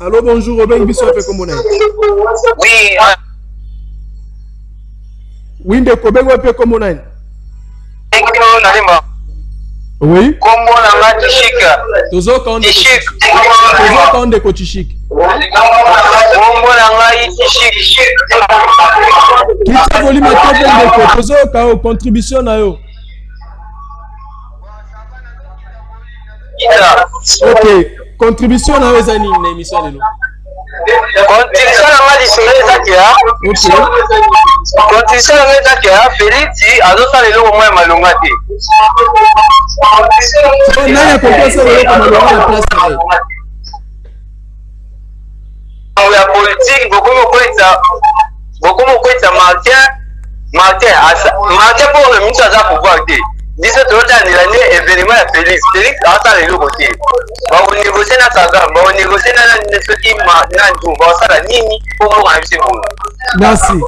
Allô, bonjour, Robin Bisso fait comme on est. Oui. Oui, ndeko bengo fait comme on est. Oui. Kombo na nga Tishika. Tozo kande ko Tishik. Kombo na nga Tishika. Kita volume tobe ndeko tozo ka contribution na yo. Ok, contribution na yo ezani na émission lelo. Contribution na nga disoneza kia. Ok. Contribution na nga kia Felix azosala eloko moya malonga te. Nani akokosa lelo kama malonga na place na ye. Ya politique bokomo koita Martin pour le ministre aza pouvoir te. Diso totanela ne événement ya Félix asala eloko te. Bakonégocie na Kagame, bakonégocie na soki na ndu, basala nini pour moka bise bongo. Merci.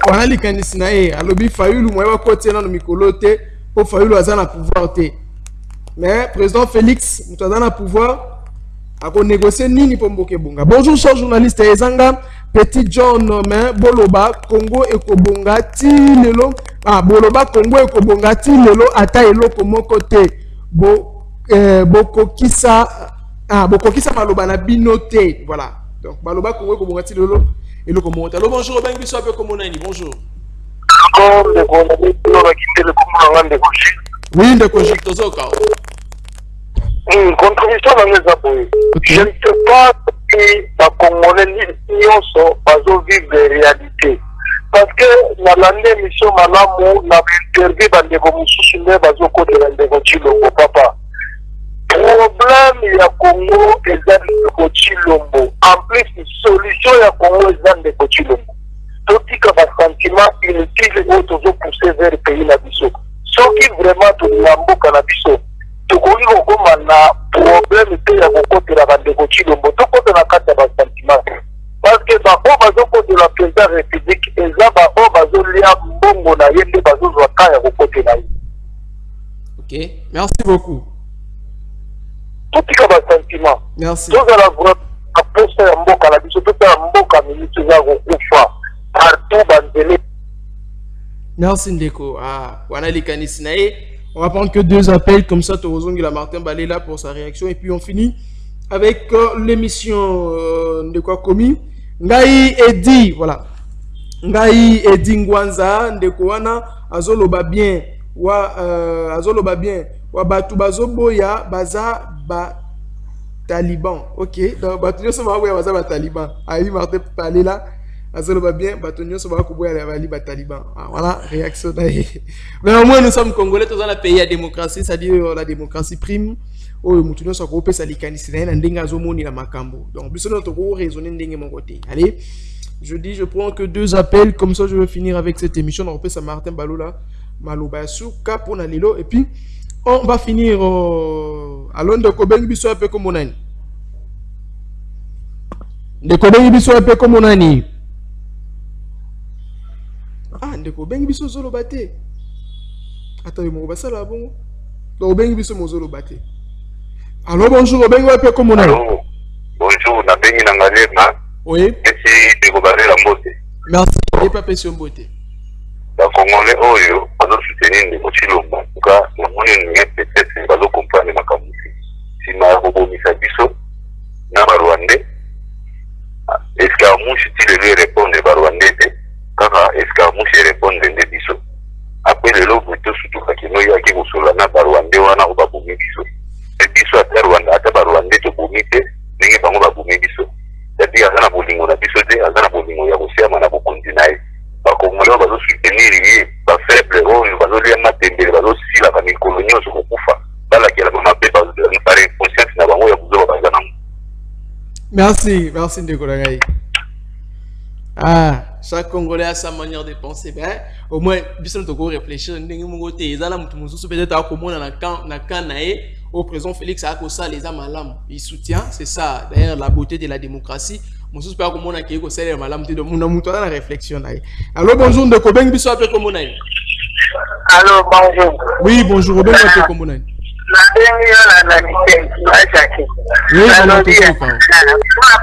Wana likanisi na ye alobi Fayulu moye bakoti na mikolo te po Fayulu aza na pouvoir te. Mais président Félix mutu aza na pouvoir ako négocier nini po mboke bonga. Bonjour cher journaliste ezanga Petit John mais boloba Congo ekobonga ti lelo boloba Congo ekobonga ti lelo ata eloko moko te bokokisa maloba na bino te. Voilà. Donc baloba Congo ekobonga ti lelo eloko moko te. Allô, bonjour Robin Bisso ape comme on a dit. Bonjour. Oui, de quoi tozoka. Contribution dans les appuis. Je ne sais pas si la Congolais nyonso bazo vivre des réalités. Parce que dans l'année mission malamu na interview bandeko mususu nde bazo kotela ndeko Chilombo papa. Problème ya Congo eza ndeko Chilombo. En plus solution ya Congo eza ndeko Chilombo. Totika ba sentiment inutile oyo tozo pousser vers le pays na biso. Soki vraiment tolingamboka na biso. Tokoki kokoma na problème te ya kokotela bandeko Chilombo tokota na kati ya basentiment parce que bao bazokotela président république eza bao bazolia mbongo na ye nde bazozwa ka ya kokotela ye. Ok, merci beaucoup. Totika basentiment. Merci. Tozala vraiment aposa ya mboka na biso totala mboka miniti eza kokufa partout banzele. Merci Ndeko. Wana likanisi na ye. On va prendre que 2 appels, comme ça, Torozong et la Martin Balé là pour sa réaction. Et puis on finit avec l'émission de quoi commis. Ngai Edi, voilà. Ngai Edi Ngwanza, Ndekoana, Azoloba bien, Azoloba bien, Batu Bazoboya, Baza Ba Taliban. Ok, donc Batu Somawa Baza Ba Taliban. Aïe Martin Balé là. Azoloba bien, Batonio Soba Kuboya la Bali Bataliban. Voilà, réaction d'ailleurs. Mais au moins nous sommes Congolais, tous dans le pays à démocratie, c'est-à-dire la démocratie prime. Oh, Moutounio Sokopé Salikani, Ndenga Zomoni la Macambo. Donc, plus notre gros raisonner Ndenge mon côté. Allez, je dis, je prends que 2 appels, comme ça je vais finir avec cette émission. On repère ça Martin Balola, Maloba Souka pour Nalilo. Et puis, on va finir à Londres de Koben Bisso un peu comme on a. De Koben Bisso un peu comme on a. Ah, ndeko bengi biso zolo bate. Attends, mo basala bon. Donc bengi biso mo zolo bate. Allô, bonjour, bengi wape comme on a. Allô. Bonjour, na bengi na ngalema. Oui. Esi de kobarela mbote. Merci, et pas passion mbote. Ba Congolais oyo bazo soutenir ndeko Chilombo. Ka moni ni peut-être bazo comprendre makamusi. Sima ko bomisa biso na ba Rwandais. Est-ce que amushi tile répondre ba Rwandais? Kaka escamoche répondre de biso après le logo to surtout kakino ya ki musula na Rwanda wana ko babumi biso e biso ata Rwanda ata Rwanda to bumite ningi bango babumi biso ya dia na Merci Ndeko Nangai. Ah, chaque Congolais a sa manière de penser. Ben, au moins, bien sûr, tu réfléchir. Peut-être à comment au président Félix a ça les âmes. Il soutient, c'est ça. D'ailleurs, la beauté de la démocratie. Mon souci pas comment on a qui est c'est malam. Tu dois la réflexion. Alors bonjour Ndeko Beng biso appelé comment on a. Allô, bonjour. Oui, bonjour. Beng appelé comment on a.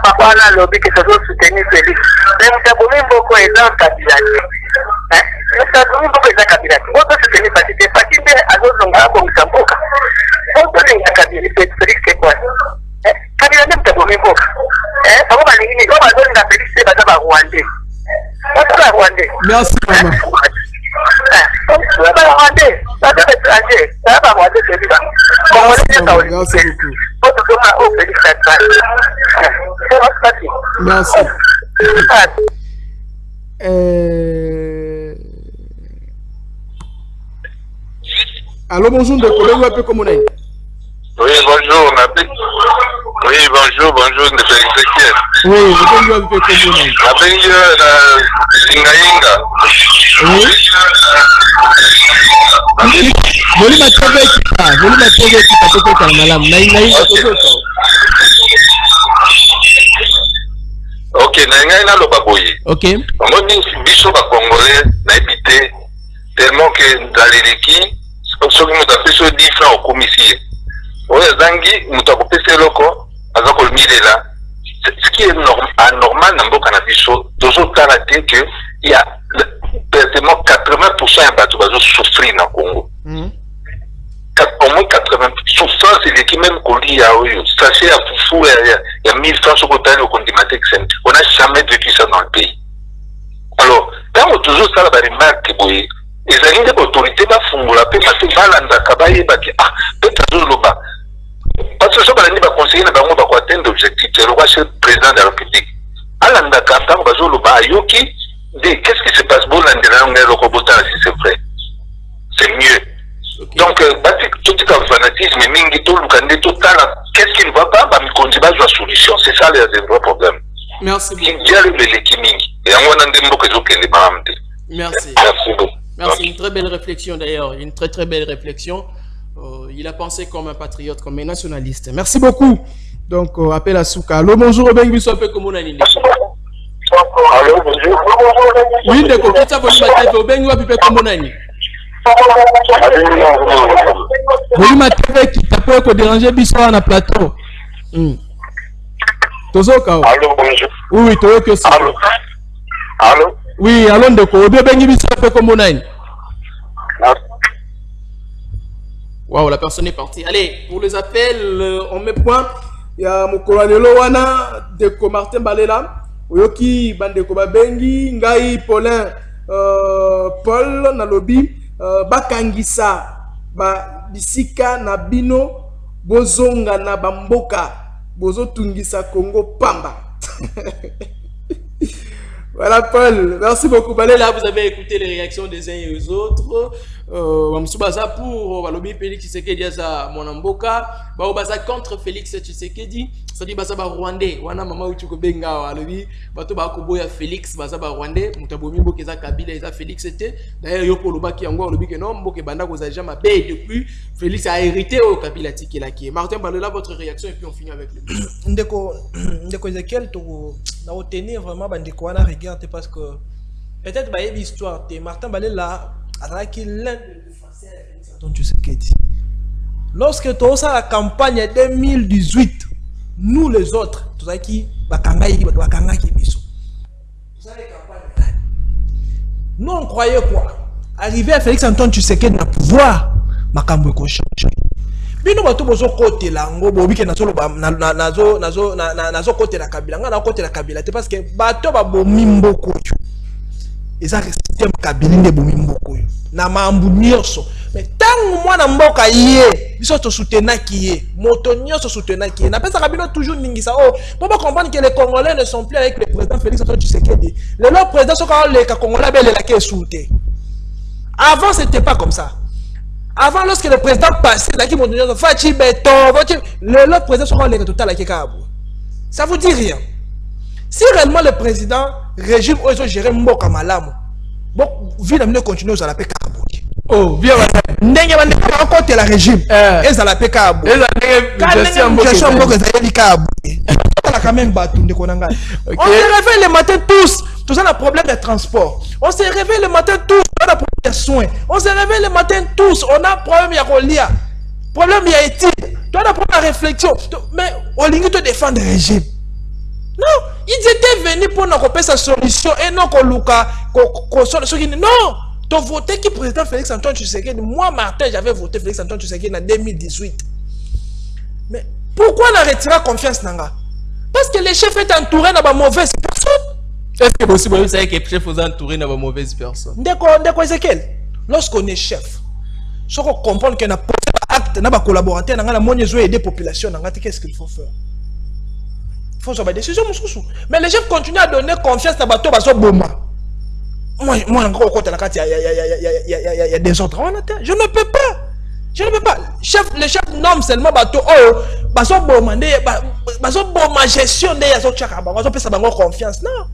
Papa na lobby que ça doit soutenir Félix. Mais ça peut beaucoup aider en candidature. Ça peut beaucoup aider en candidature. On doit soutenir parce que Fati à l'autre longueur comme ça boka. On doit aider en candidature Félix c'est quoi? Candidature ça peut beaucoup. Comment va l'ingénieur? Comment va donner la Félix c'est pas Rwandais. Pas Rwandais. Merci maman. Merci. Allô, bonjour, de Kobe, un peu comme on est. Oui, bonjour, Nabi. Oui, bonjour, de Félix. Oui, je vais un peu comme on est. Nabi, Singainga. Oui. Voli ma TV qui t'a fait comme madame. Ok, na lo baboye. Ok. On dit biso ba congolais na habité tellement que dans les équipes, ce qui nous a fait 10 francs au commissaire. Oya zangi mutakopesa loko azako milela. Ce qui est anormal dans mboka na biso, toujours karaté que il y a pratiquement 80% ya bato bazo souffrir na Congo. Au moins 80 souffrance c'est l'équipe même qu'on dit à eux. Sachez à Foufou il y a 1000 francs sur le côté au condimate. On n'a jamais vécu ça dans le pays. Alors, quand on toujours ça la remarque que boy, les alliés de l'autorité va fondre la paix parce que balanda kabaye baki peut-être loba. Parce que ça balandi va conseiller na bango va atteindre l'objectif c'est le roi président de la République. Alanda kamba bazo loba yoki qu'est-ce qui se passe bon dans le locobota si c'est vrai. C'est mieux. Okay. Donc, tout est un fanatisme, qu'est-ce qui ne va pas? Il continue à jouer solution. C'est ça le vrai problème. Merci beaucoup. Merci. Merci. Une très belle réflexion d'ailleurs. Une très très belle réflexion. Il a pensé comme un patriote, comme un nationaliste. Merci beaucoup. Donc, appel à Souka. Allô, bonjour, Robin Bissou, comment on a dit? Allô, bonjour. Oui, d'accord. Qu'est-ce que ça veut dire? Robin, comment on a dit? Oui, ma TV qui t'a pas dérangé Bissau na plateau. Tozoka. Allô, bonjour. Oui, toi que ça. Allô. Allô. Oui, allons de quoi? Obe bengi Bissau peu comme on a. Waouh, la personne est partie. Allez, pour les appels, on met point. Il y a mon colonel wana de ko Martin Balela. Oyoki bande ko bengi ngai Paulin Paul na lobby. Bakangisa ba bisika na bino bozonga na bamboka bozo tungisa Congo pamba. Voilà Paul, merci beaucoup. Là, vous avez écouté les réactions des uns et des autres. Pour Walobi Félix Tshisekedi za Monamboka, Baobaza contre Félix Tshisekedi, ça dit Baza Rwandais, wana mama utuko benga Walobi, bato ba koboya Félix Baza Rwandais, mutabomi mboke za Kabila za Félix était. D'ailleurs yo poloba ki yango Walobi que non mboke banda ko za jamais bé depuis Félix a hérité au Kabila tikela ki. Martin Balola, votre réaction et puis on finit avec le Ndeko Ezekiel to na retenir vraiment bandeko wana regarde parce que peut-être ba yebi histoire te Martin Balela qui l'un de Français dont tu sais qu'est dit. Lorsque tu as la campagne 2018, nous les autres, tu sais qui nous on croyait quoi? Arrivé à Félix Antoine Tshisekedi na pouvoir, makambo eko change. Bino bato bozo côté là ngo bobike na solo nazo côté la Kabila, nga na côté la Kabila parce que bato ba bomimbo ko. Eza système Kabila nde bomimboko yo na mambu nyonso mais tangu mwana mboka ye biso to soutenaki ye moto nyonso soutenaki ye na pesa Kabila toujours ningisa oh pour pas comprendre que les Congolais ne sont plus avec le président Félix Antoine Tshisekedi le président soka le Congolais bele la ke souté avant c'était pas comme ça avant lorsque le président passait là qui moto nyonso fachi beto le président soka le total la ke kabo Ça vous dit rien. Si réellement le président régime où ils ont géré Mboka Malamu, bon, vu la minute continue aux Alapé Karabouki. Oh, bien, Ndenge bande pas encore la régime. Et Alapé Karabouki. Gestion Mboka Zayeli Karabouki. On a quand même battu de Konanga. On se réveille le matin tous. Tout ça, on a problème de transport. On se réveille le matin tous. On a problème de soins. On se réveille le matin tous. On a problème de relia. Problème de études. On a problème de réflexion. Mais on ligne de défendre le régime. Non, ils étaient venus pour nous repérer sa solution et non qu'on Luka, non, tu as voté qui président Félix Antoine Tshisekedi. Moi, Martin, j'avais voté Félix Antoine Tshisekedi en 2018. Mais pourquoi on a retiré confiance Nanga? Parce que le chef est entouré de mauvaises personnes. Est-ce que possible vous savez que le chef est entouré de mauvaises personnes? D'accord, Ezekiel. Lorsqu'on est chef, si on comprend qu'on a posé acte, on a collaborateur, on a aider la population, qu'est-ce qu'il faut faire? Il faut faire des décisions. Mais les chefs continuent à donner confiance à Bato Baso Boma. Moi, encore, il y a des autres. Je ne peux pas. Je ne peux pas. Les chefs nomment seulement Bato Baso Boma. Baso Boma gestion de Yazo Tchaka. Baso peut savoir confiance. Non.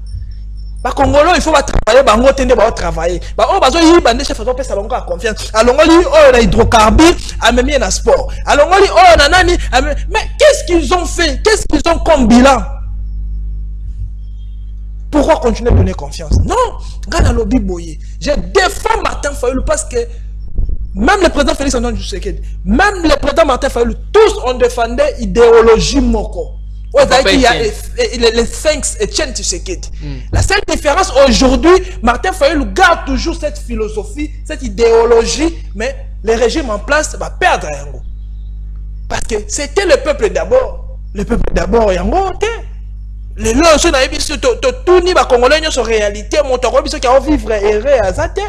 Ba Congolo, il faut travailler. Bango tende ba travailler. Ba oh baso yi bande chef baso peut savoir confiance. Alors on dit oh la hydrocarbures a même un sport. Alors on dit oh nanani. Mais qu'est-ce qu'ils ont fait? Qu'est-ce qu'ils ont comme bilan? Pourquoi continuer à donner confiance? Non, regarde lobby boyer. Je défends Martin Fayulu parce que même le président Félix Antoine Tshisekedi, même le président Martin Fayulu, tous ont défendu l'idéologie Moko. Il y a les 5 Etienne Tshisekedi. La seule différence aujourd'hui, Martin Fayulu garde toujours cette philosophie, cette idéologie, mais le régime en place va perdre Yango. Parce que c'était le peuple d'abord. Le peuple d'abord, Yango, les lois sont dans les bisous, tout ni Congolais sont réalité, mon tour bisous qui a vivre erré à Zate.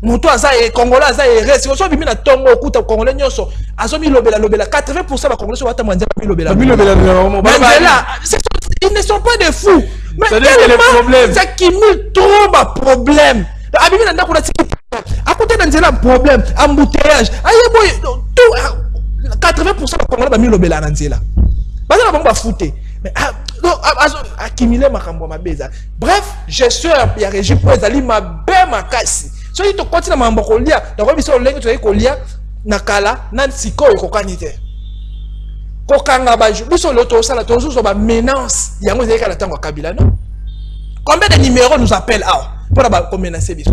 Mon tour à Congolais à erré. Si on soit bimina tongo kuta Congolais sont à zomi lobela 80% des Congolais sont à Manzela lobela. Ils ne sont pas des fous. Mais tellement ça cumule trop de problèmes. Abimina ndako na tiki. À côté d'Anzela problème, embouteillage. Aïe boy, tout 80% des Congolais bami lobela Anzela. Parce que ba fouté. Mais accumuler ma cambo ma beza. Bref, gestion il y a régime pour ezali ma be makasi. So il to continue ma mboko lia, donc biso lengo to ekolia nakala na siko ekokanite. Kokanga baju biso loto sala to zo ba menace yango ezali kala tango Kabila non. Combien de numéros nous appellent pour la menacer biso.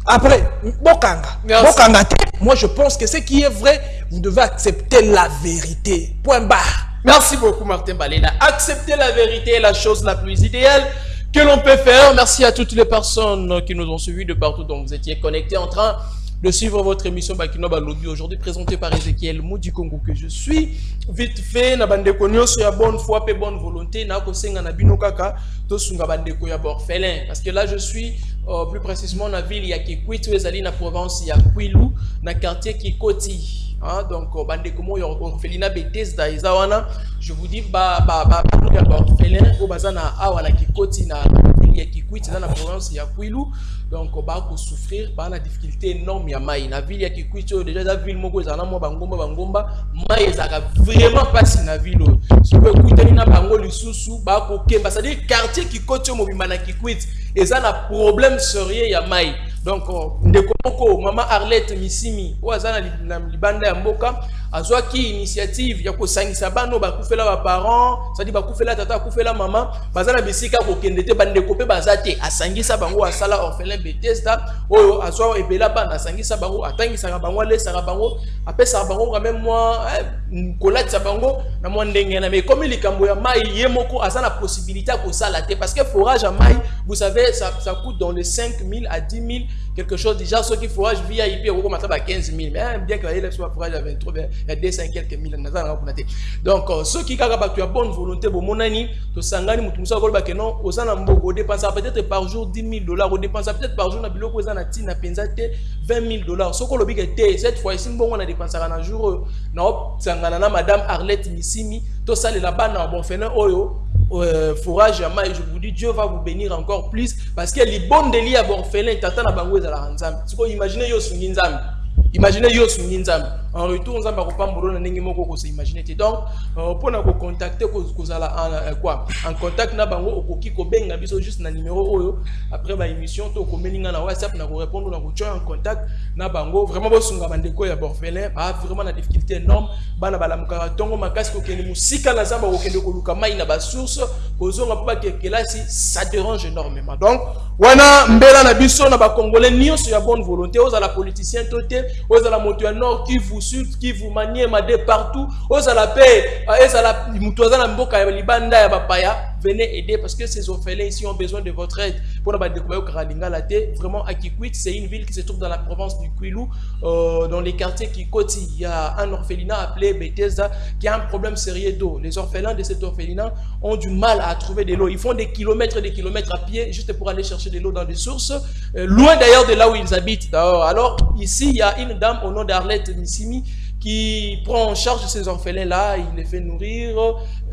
Après Bokanga. Bokanga, moi je pense que ce qui est vrai, vous devez accepter la vérité. Point barre. Merci beaucoup Martin Balela. Accepter la vérité est la chose la plus idéale que l'on peut faire. Merci à toutes les personnes qui nous ont suivis de partout dont vous étiez connectés en train de suivre votre émission Bakino Balobi aujourd'hui présentée par Ezekiel Mou du Congo que je suis. Vite fait, na bandeko nyonso ya bonne foi et bonne volonté na kosenga na bino kaka to sunga bandeko ya orphelin parce que là je suis plus précisément na ville ya Kikwit ezali na province ya Kwilu na quartier Kikoti. Donc bandeko mo orphelina Bethesda izawana je vous dis orphelin au bazana awa na Kikoti na ville ya Kikwit na province ya Kwilu. Donc ba ko souffrir ba na difficulté énorme ya mai na ville ya Kikwit déjà la ville moko ezana mo bangomba mai ezaka vraiment pas na ville si vous écoutez na bango lisusu ba ko kemba c'est à dire quartier Kikoti mobimba na Kikwit ezana problème sérieux ya mai. Donc ndeko moko mama Arlette Misimi o azana na libanda ya mboka azwa ki initiative ya ko sangisa bano ba kufela ba parents c'est-à-dire ba kufela tata kufela mama bazana bisika ko kendete bandeko pe bazate asangisa bango asala orphelin Bethesda oyo azwa ebela bana asangisa bango atangisa bango lesa bango apesa bango quand même moi kolatsa bango na mo ndenge na mais comme likambo ya mai yemoko azana possibilité ko sala te parce que forage à mai vous savez ça coûte dans les 5 000 à 10 000 quelque chose déjà ceux qui forage via IP au commence à 15 000 mais bien que il soit forage à 23 il y a 200 quelques mille donc ceux qui kaka tu as bonne volonté bo monani to sangani mutu musa ko ba que non osana mboko dépenser peut-être par jour 10 000 $, on dépense peut-être par jour na biloko ezana tina penza te 20 000 $. Soko lobi que te cette fois ici mbongo na dépenser na jour na sangana na madame Arlette Misimi to sale la bana bon fena oyo forage à maïs, je vous dis Dieu va vous bénir encore plus parce que les bons délits à orphelin tata na bango ezala nzambe. Tu peux imaginer yo sungi nzambe. Imaginez yo sungi nzambe. En retour, nzambe akopambolo na ndenge moko ko se imaginer. Donc, pour na ko contacter kozala en contact na bango okoki ko benga biso juste na numéro oyo. Après ba émission to ko meninga na WhatsApp na ko répondre na ko joindre en contact na bango. Vraiment bo sunga bandeko ya orphelin, ba vraiment na difficulté énorme. Bana bala mukara tongo makasi ko kende musika na zamba ko kende ko luka mai na ba source ko zonga pa ke là si ça dérange énormément. Donc, wana mbela na biso na ba congolais nyonso ya bonne volonté, aux la politicien toté, aux la moto nord qui vous sud, qui vous manie de partout, aux la paix, aux la mutuaza na mboka ya libanda ya bapaya, venez aider parce que ces orphelins ici ont besoin de votre aide. Pour la découvrir Karalinga la tête, vraiment à Kikwit, c'est une ville qui se trouve dans la province du Kwilu, dans les quartiers qui côté, il y a un orphelinat appelé Bethesda qui a un problème sérieux d'eau. Les orphelins de cet orphelinat ont du mal à trouver de l'eau. Ils font des kilomètres à pied juste pour aller chercher de l'eau dans des sources, loin d'ailleurs de là où ils habitent. Alors ici, il y a une dame au nom d'Arlette Missimi qui prend en charge ces orphelins-là, il les fait nourrir,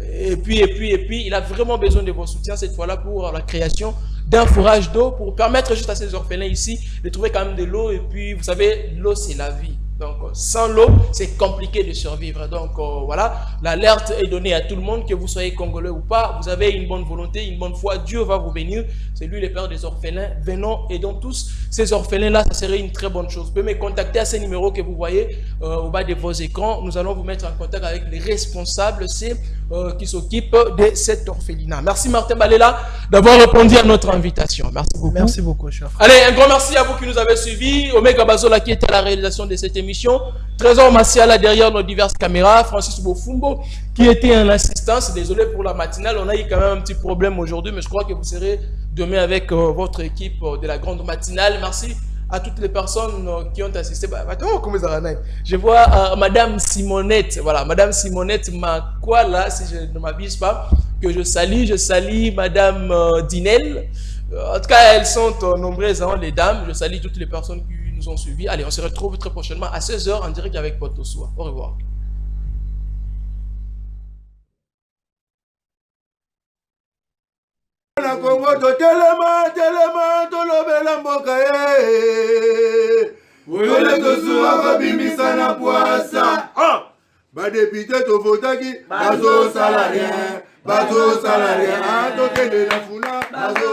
et puis, il a vraiment besoin de vos soutiens cette fois-là pour la création d'un forage d'eau, pour permettre juste à ces orphelins ici de trouver quand même de l'eau, et puis vous savez, l'eau c'est la vie. Donc, sans l'eau, c'est compliqué de survivre. Donc, voilà, l'alerte est donnée à tout le monde, que vous soyez congolais ou pas. Vous avez une bonne volonté, une bonne foi. Dieu va vous bénir. C'est lui le père des orphelins. Venons, aidons tous ces orphelins-là. Ça serait une très bonne chose. Vous pouvez me contacter à ces numéros que vous voyez au bas de vos écrans. Nous allons vous mettre en contact avec les responsables qui s'occupent de cet orphelinat. Merci Martin Balela d'avoir répondu à notre invitation. Merci beaucoup. Merci beaucoup, cher frère. Allez, un grand merci à vous qui nous avez suivis. Omega Bazola qui était à la réalisation de cette émission. Trésor Massiala derrière nos diverses caméras. Francis Bofumbo qui était en assistance. Désolé pour la matinale, on a eu quand même un petit problème aujourd'hui, mais je crois que vous serez demain avec votre équipe de la grande matinale. Merci à toutes les personnes qui ont assisté. Je vois Madame Simonette, voilà, Madame Simonette Makwala, si je ne m'abuse pas, que je salue Madame Dinel. En tout cas, elles sont nombreuses, hein, les dames. Je salue toutes les personnes qui nous ont suivis. Allez, on se retrouve très prochainement à 16h en direct avec Potosoa. Au revoir. Badepite to votaki bazo salarien, tokende na funa bazo